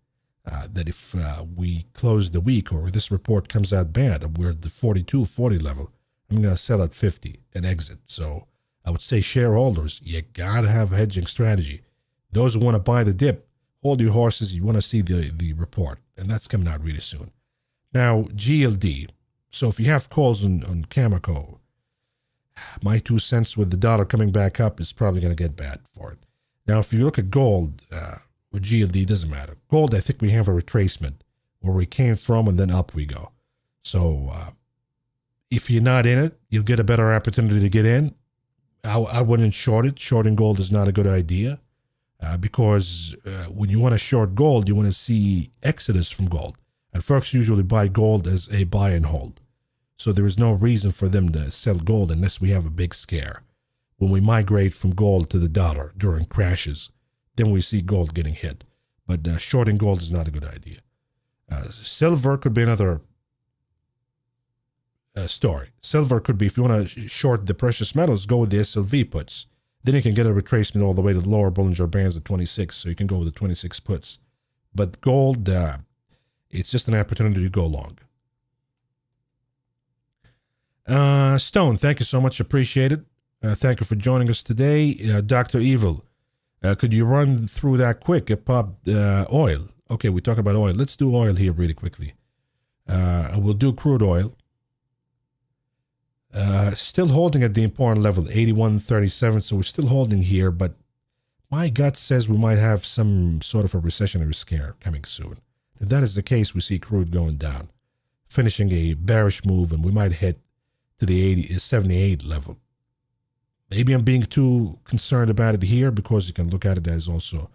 That if we close the week or this report comes out bad, we're at the 42-40 level, I'm going to sell at 50 and exit. So I would say shareholders, you got to have a hedging strategy. Those who want to buy the dip, hold your horses. You want to see the report, and that's coming out really soon. Now, GLD. So if you have calls on Cameco, my 2 cents with the dollar coming back up is probably going to get bad for it. Now, if you look at gold, with GLD, doesn't matter. Gold, I think we have a retracement where we came from and then up we go. So if you're not in it, you'll get a better opportunity to get in. I wouldn't short it. Shorting gold is not a good idea because when you want to short gold, you want to see exodus from gold. And folks usually buy gold as a buy and hold. So there is no reason for them to sell gold unless we have a big scare. When we migrate from gold to the dollar during crashes, then we see gold getting hit. But shorting gold is not a good idea. Silver could be another story. Silver could be, if you want to short the precious metals, go with the SLV puts. Then you can get a retracement all the way to the lower Bollinger Bands at 26, so you can go with the 26 puts. But gold, it's just an opportunity to go long. Stone, thank you so much. Appreciate it. Thank you for joining us today. Dr. Evil, could you run through that quick? It popped oil. Okay, we talk about oil. Let's do oil here really quickly. We'll do crude oil. Still holding at the important level, 81.37, so we're still holding here, but my gut says we might have some sort of a recessionary scare coming soon. If that is the case, we see crude going down, finishing a bearish move, and we might hit to the 78 level. Maybe I'm being too concerned about it here because you can look at it as also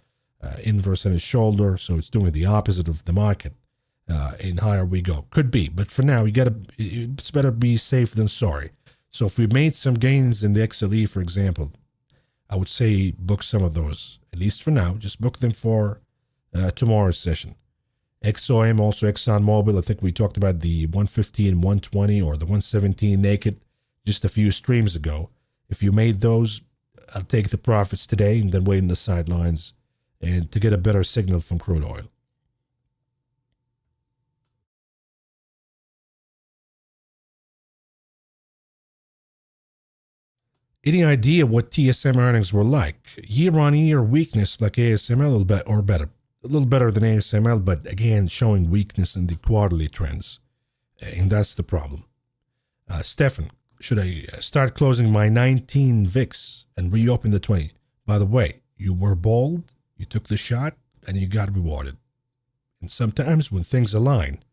inverse in its shoulder, so it's doing the opposite of the market. In higher we go. Could be, but for now, it's better be safe than sorry. So if we made some gains in the XLE, for example, I would say book some of those, at least for now. Just book them for tomorrow's session. XOM, also ExxonMobil, I think we talked about the 115, 120, or the 117 naked just a few streams ago. If you made those, I'll take the profits today and then wait in the sidelines and to get a better signal from crude oil. Any idea what TSM earnings were like? Year-on-year weakness like ASML or better. A little better than ASML, but again, showing weakness in the quarterly trends. And that's the problem. Stefan, should I start closing my 19 VIX and reopen the 20? By the way, you were bold, you took the shot, and you got rewarded. And sometimes when things align,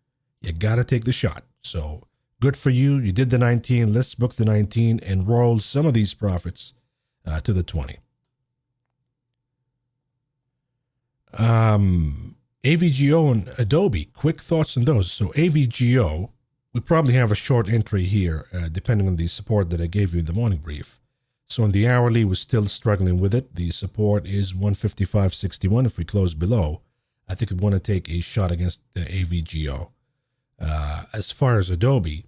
you got to take the shot. So good for you. You did the 19. Let's book the 19 and roll some of these profits to the 20. AVGO and Adobe, quick thoughts on those. So AVGO, we probably have a short entry here, depending on the support that I gave you in the morning brief. So on the hourly, we're still struggling with it. The support is 155.61. If we close below, I think I'd want to take a shot against the AVGO. As far as Adobe,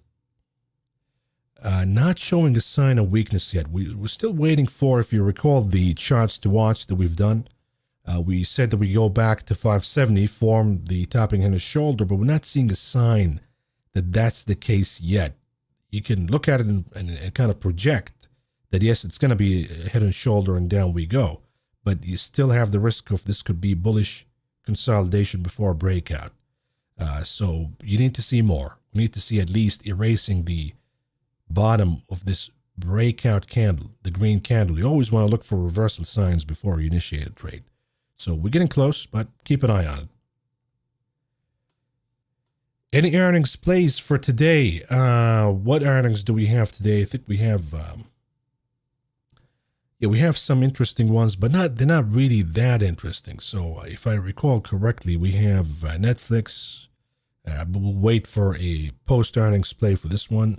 not showing a sign of weakness yet. We're still waiting for, if you recall, the charts to watch that we've done. We said that we go back to 570, form the topping in a shoulder, but we're not seeing a sign that that's the case yet. You can look at it and kind of project that, yes, it's going to be a head and shoulder and down we go, but you still have the risk of this could be bullish consolidation before a breakout. So you need to see more. We need to see at least erasing the bottom of this breakout candle, the green candle. You always want to look for reversal signs before you initiate a trade. So we're getting close, but keep an eye on it. Any earnings plays for today? What earnings do we have today? I think we have, we have some interesting ones, but they're not really that interesting. So if I recall correctly, we have Netflix. We'll wait for a post-earnings play for this one.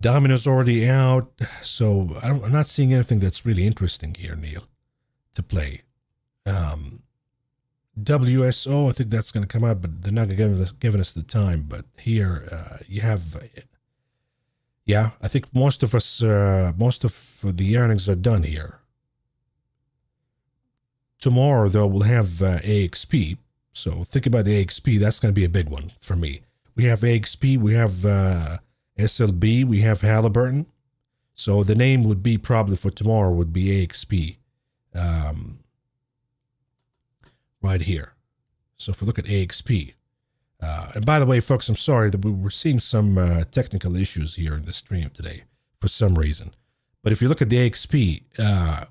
Domino's already out, so I'm not seeing anything that's really interesting here, Neil, to play. WSO, I think that's going to come out, but they're not giving us the time. But here you have, I think most of the earnings are done here. Tomorrow, though, we'll have AXP. So think about AXP. That's going to be a big one for me. We have AXP, we have SLB, we have Halliburton. So the name would be probably for tomorrow would be AXP. Right here. So if we look at AXP, and by the way, folks, I'm sorry that we were seeing some technical issues here in the stream today for some reason. But if you look at the AXP,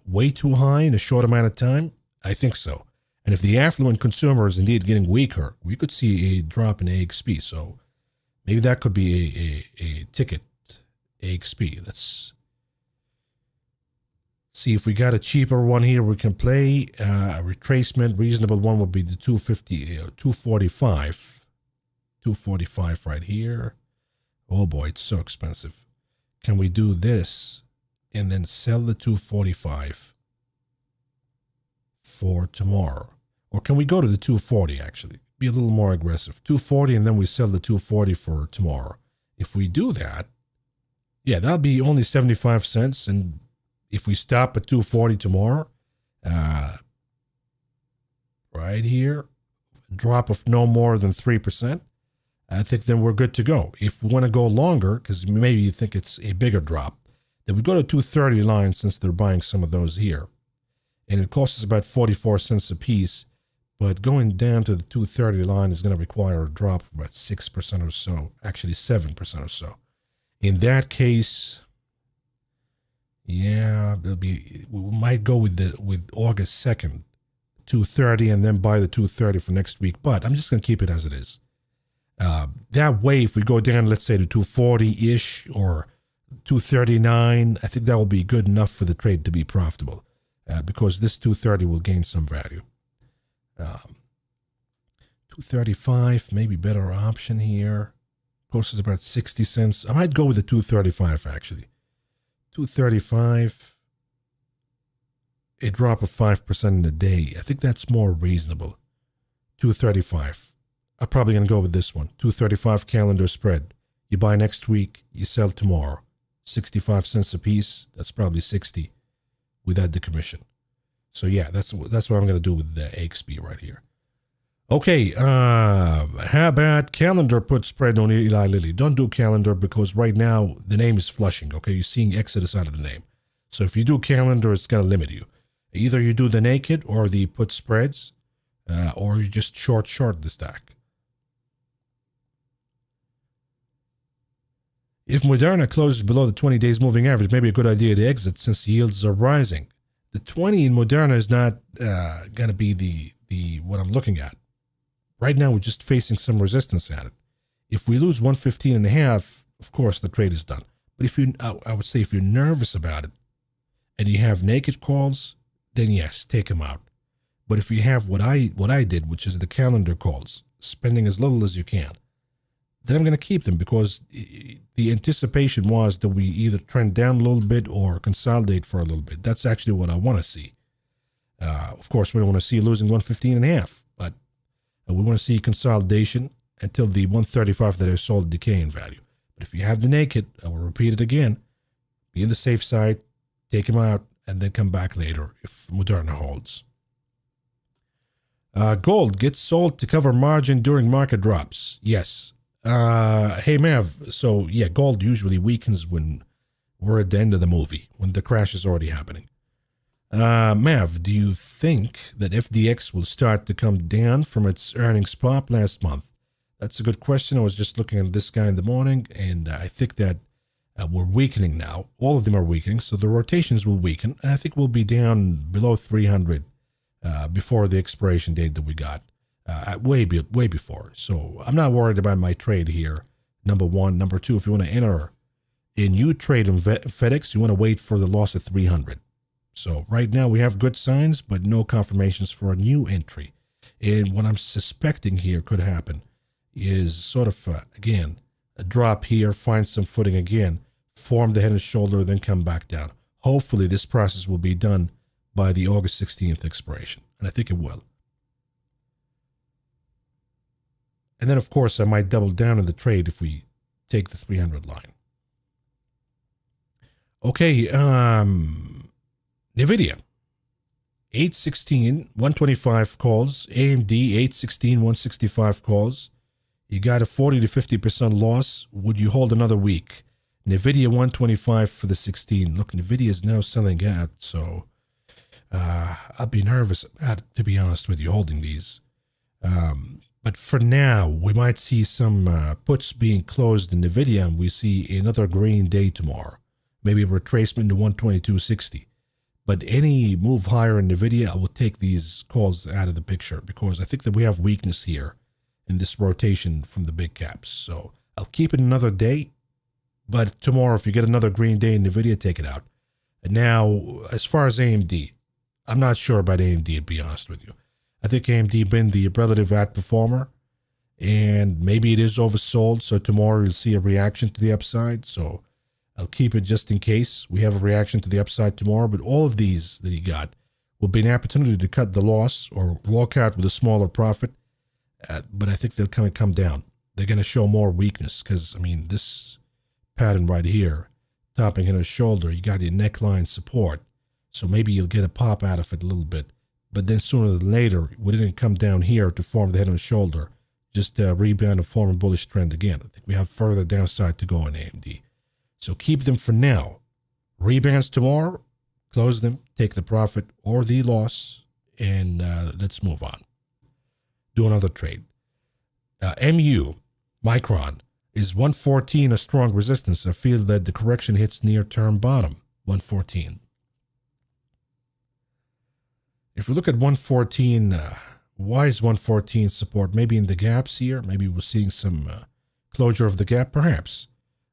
way too high in a short amount of time, I think so. And if the affluent consumer is indeed getting weaker, we could see a drop in AXP. So maybe that could be a ticket, AXP. Let's see if we got a cheaper one here we can play. A retracement, reasonable one would be the 245. 245 right here. Oh boy, it's so expensive. Can we do this and then sell the 245 for tomorrow? Or can we go to the 240 actually? Be a little more aggressive. 240 and then we sell the 240 for tomorrow. If we do that, yeah, that'll be only 75 cents. And if we stop at 240 tomorrow, right here, drop of no more than 3%, I think then we're good to go. If we want to go longer, because maybe you think it's a bigger drop, then we go to 230 line since they're buying some of those here. And it costs us about 44 cents a piece, but going down to the 230 line is going to require a drop of about 6% or so, actually 7% or so. In that case, yeah, we might go with August 2nd, 230, and then buy the 230 for next week. But I'm just going to keep it as it is. That way, if we go down, let's say to 240-ish or 239, I think that will be good enough for the trade to be profitable because this 230 will gain some value. 235, maybe better option here. Cost is about 60 cents. I might go with the 235 actually. 235, a drop of 5% in a day. I think that's more reasonable. 235. I'm probably going to go with this one. 235 calendar spread. You buy next week, you sell tomorrow. 65 cents a piece. That's probably 60 without the commission. So yeah, that's what I'm going to do with the AXP right here. Okay, how about calendar put spread on Eli Lilly? Don't do calendar because right now the name is flushing. Okay, you're seeing Exodus out of the name. So if you do calendar, it's going to limit you. Either you do the naked or the put spreads, or you just short the stack. If Moderna closes below the 20 days moving average, maybe a good idea to exit since yields are rising. The 20 in Moderna is not going to be the what I'm looking at. Right now, we're just facing some resistance at it. If we lose 115.5, of course, the trade is done. But if you, I would say if you're nervous about it and you have naked calls, then yes, take them out. But if you have what I did, which is the calendar calls, spending as little as you can, then I'm going to keep them because the anticipation was that we either trend down a little bit or consolidate for a little bit. That's actually what I want to see. Of course, we don't want to see losing 115.5, but we want to see consolidation until the 135 that I sold decay in value. But if you have the naked, I will repeat it again, be on the safe side, take them out, and then come back later if Moderna holds. Gold gets sold to cover margin during market drops. Yes. Hey, Mav. So, yeah, gold usually weakens when we're at the end of the movie, when the crash is already happening. Mav, do you think that FDX will start to come down from its earnings pop last month? That's a good question. I was just looking at this guy in the morning, and I think that we're weakening now. All of them are weakening, so the rotations will weaken, and I think we'll be down below 300 before the expiration date that we got, way before. So I'm not worried about my trade here, number one. Number two, if you want to enter a new trade on FedEx, you want to wait for the loss at 300. So right now we have good signs, but no confirmations for a new entry. And what I'm suspecting here could happen is sort of, again, a drop here, find some footing again, form the head and shoulder, then come back down. Hopefully this process will be done by the August 16th expiration, and I think it will. And then, of course, I might double down on the trade if we take the 300 line. Okay, NVIDIA, 816, 125 calls. AMD, 816, 165 calls. You got a 40 to 50% loss. Would you hold another week? NVIDIA, 125 for the 16. Look, NVIDIA is now selling out, so I'll be nervous about it, to be honest with you, holding these. But for now, we might see some puts being closed in NVIDIA, and we see another green day tomorrow. Maybe a retracement to 122.60. But any move higher in NVIDIA, I will take these calls out of the picture because I think that we have weakness here in this rotation from the big caps. So I'll keep it another day. But tomorrow, if you get another green day in NVIDIA, take it out. And now, as far as AMD, I'm not sure about AMD, to be honest with you. I think AMD been the relative outperformer, and maybe it is oversold, so tomorrow you'll see a reaction to the upside. So I'll keep it just in case we have a reaction to the upside tomorrow. But all of these that you got will be an opportunity to cut the loss or walk out with a smaller profit. But I think they'll kind of come down. They're going to show more weakness because, I mean, this pattern right here, topping in a shoulder, you got your neckline support. So maybe you'll get a pop out of it a little bit. But then sooner than later, we didn't come down here to form the head and shoulder. Just rebound and form a bullish trend again. I think we have further downside to go in AMD. So keep them for now. Rebounds tomorrow, close them, take the profit or the loss, and let's move on. Do another trade. MU, Micron, is 114 a strong resistance? I feel that the correction hits near-term bottom, 114. If we look at 114, why is 114 support? Maybe in the gaps here. Maybe we're seeing some closure of the gap, perhaps.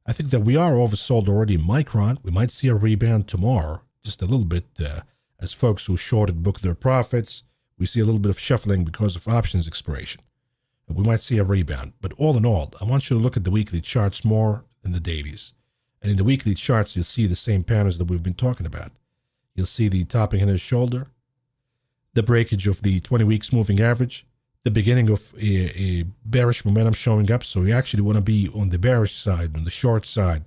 I think that we are oversold already in Micron. We might see a rebound tomorrow, just a little bit, as folks who shorted book their profits. We see a little bit of shuffling because of options expiration. We might see a rebound. But all in all, I want you to look at the weekly charts more than the dailies. And in the weekly charts, you'll see the same patterns that we've been talking about. You'll see the topping in his shoulder, the breakage of the 20 weeks moving average, the beginning of a bearish momentum showing up. So you actually want to be on the bearish side, on the short side.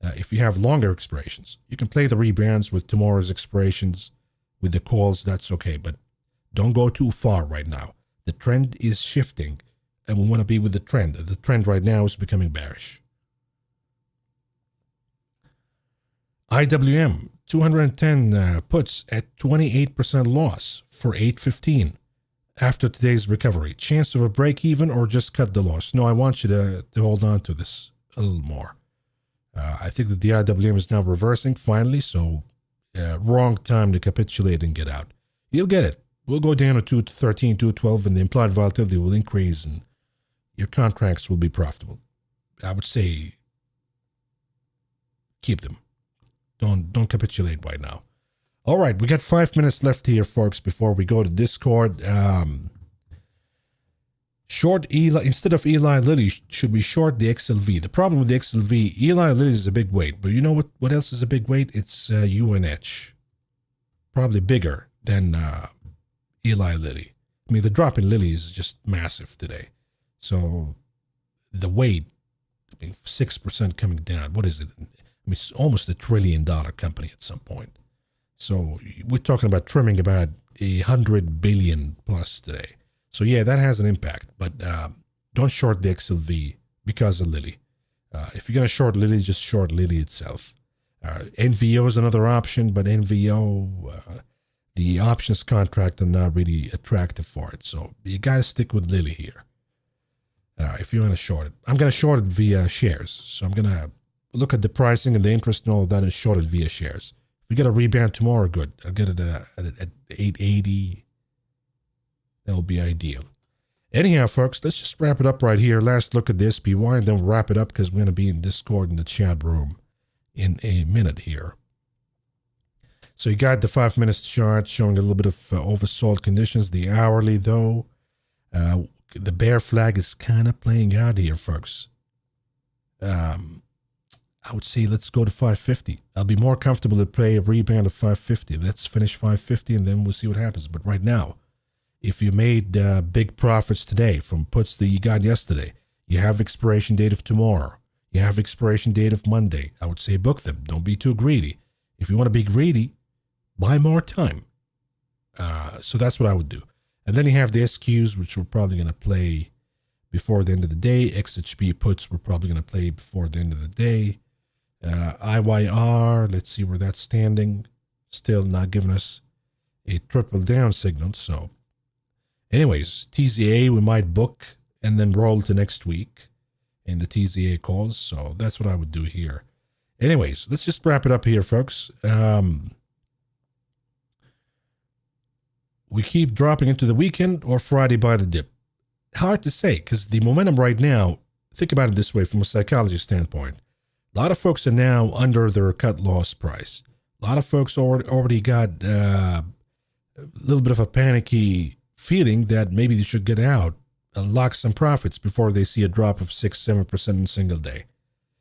If you have longer expirations, you can play the rebounds with tomorrow's expirations, with the calls, that's okay. But don't go too far right now. The trend is shifting, and we want to be with the trend. The trend right now is becoming bearish. IWM 210 puts at 28% loss for 8:15 after today's recovery. Chance of a break even or just cut the loss? No, I want you to hold on to this a little more. I think that the IWM is now reversing finally, so wrong time to capitulate and get out. You'll get it. We'll go down to 213, 212, and the implied volatility will increase, and your contracts will be profitable. I would say keep them. Don't capitulate right now. All right, we got 5 minutes left here, folks, before we go to Discord. Short Eli, instead of Eli Lilly, should we short the XLV? The problem with the XLV, Eli Lilly is a big weight, but you know what else is a big weight? It's UNH. Probably bigger than Eli Lilly. I mean, the drop in Lilly is just massive today. So the weight, 6% coming down. What is it? It's almost $1 trillion company at some point. So we're talking about trimming about 100 billion plus today. So yeah, that has an impact, but don't short the XLV because of Lilly. If you're going to short Lilly, just short Lilly itself. NVO is another option, but NVO, the options contract are not really attractive for it. So you got to stick with Lilly here. If you're going to short it. I'm going to short it via shares. So I'm going to look at the pricing and the interest and all of that and short it via shares. If we get a rebound tomorrow, good. I'll get it at 880. That will be ideal. Anyhow, folks, let's just wrap it up right here. Last look at the SPY, and then we'll wrap it up because we're going to be in Discord in the chat room in a minute here. So you got the 5 minutes chart showing a little bit of oversold conditions. The hourly, though, the bear flag is kind of playing out here, folks. I would say let's go to 550. I'll be more comfortable to play a rebound of 550. Let's finish 550, and then we'll see what happens. But right now, if you made big profits today from puts that you got yesterday, you have expiration date of tomorrow, you have expiration date of Monday, I would say book them. Don't be too greedy. If you want to be greedy, buy more time. So that's what I would do. And then you have the SQs, which we're probably going to play before the end of the day. XHP puts we're probably going to play before the end of the day. IYR, let's see where that's standing. Still not giving us a triple down signal, so anyways, TZA we might book and then roll to next week in the TZA calls. So that's what I would do here. Anyways, let's just wrap it up here, folks. We keep dropping into the weekend or Friday by the dip. Hard to say because the momentum right now, think about it this way from a psychology standpoint. A lot of folks are now under their cut loss price. A lot of folks already got a little bit of a panicky feeling that maybe they should get out and lock some profits before they see a drop of 6-7% in a single day.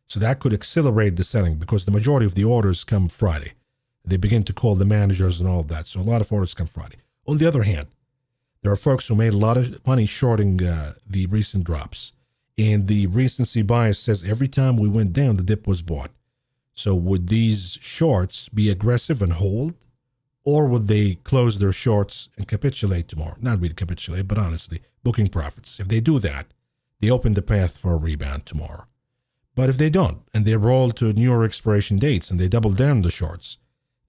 So that could accelerate the selling because the majority of the orders come Friday. They begin to call the managers and all of that. So a lot of orders come Friday. On the other hand, there are folks who made a lot of money shorting the recent drops. And the recency bias says every time we went down, the dip was bought. So would these shorts be aggressive and hold? Or would they close their shorts and capitulate tomorrow? Not really capitulate, but honestly, booking profits. If they do that, they open the path for a rebound tomorrow. But if they don't, and they roll to newer expiration dates and they double down the shorts,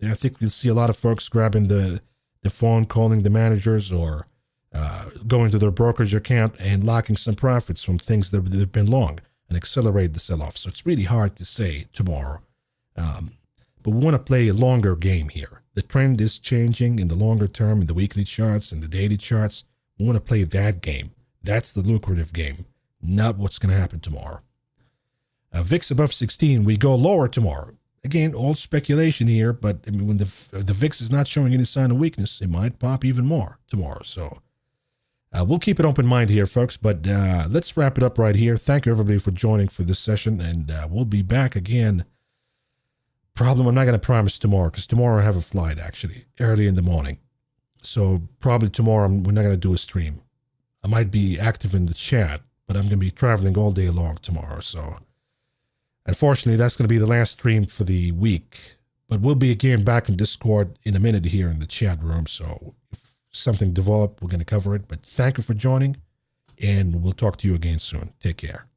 then I think you'll see a lot of folks grabbing the phone, calling the managers, or going to their brokerage account and locking some profits from things that have been long and accelerate the sell-off. So it's really hard to say tomorrow. But we want to play a longer game here. The trend is changing in the longer term, in the weekly charts and the daily charts. We want to play that game. That's the lucrative game, not what's going to happen tomorrow. VIX above 16, we go lower tomorrow. Again, all speculation here, but I mean, when the VIX is not showing any sign of weakness, it might pop even more tomorrow. So we'll keep an open mind here, folks, but let's wrap it up right here. Thank you, everybody, for joining for this session, and we'll be back again. Problem, I'm not going to promise tomorrow, because tomorrow I have a flight, actually, early in the morning. So probably tomorrow we're not going to do a stream. I might be active in the chat, but I'm going to be traveling all day long tomorrow. So unfortunately, that's going to be the last stream for the week. But we'll be again back in Discord in a minute here in the chat room. So if something develop, we're going to cover it. But thank you for joining, and we'll talk to you again soon. Take care.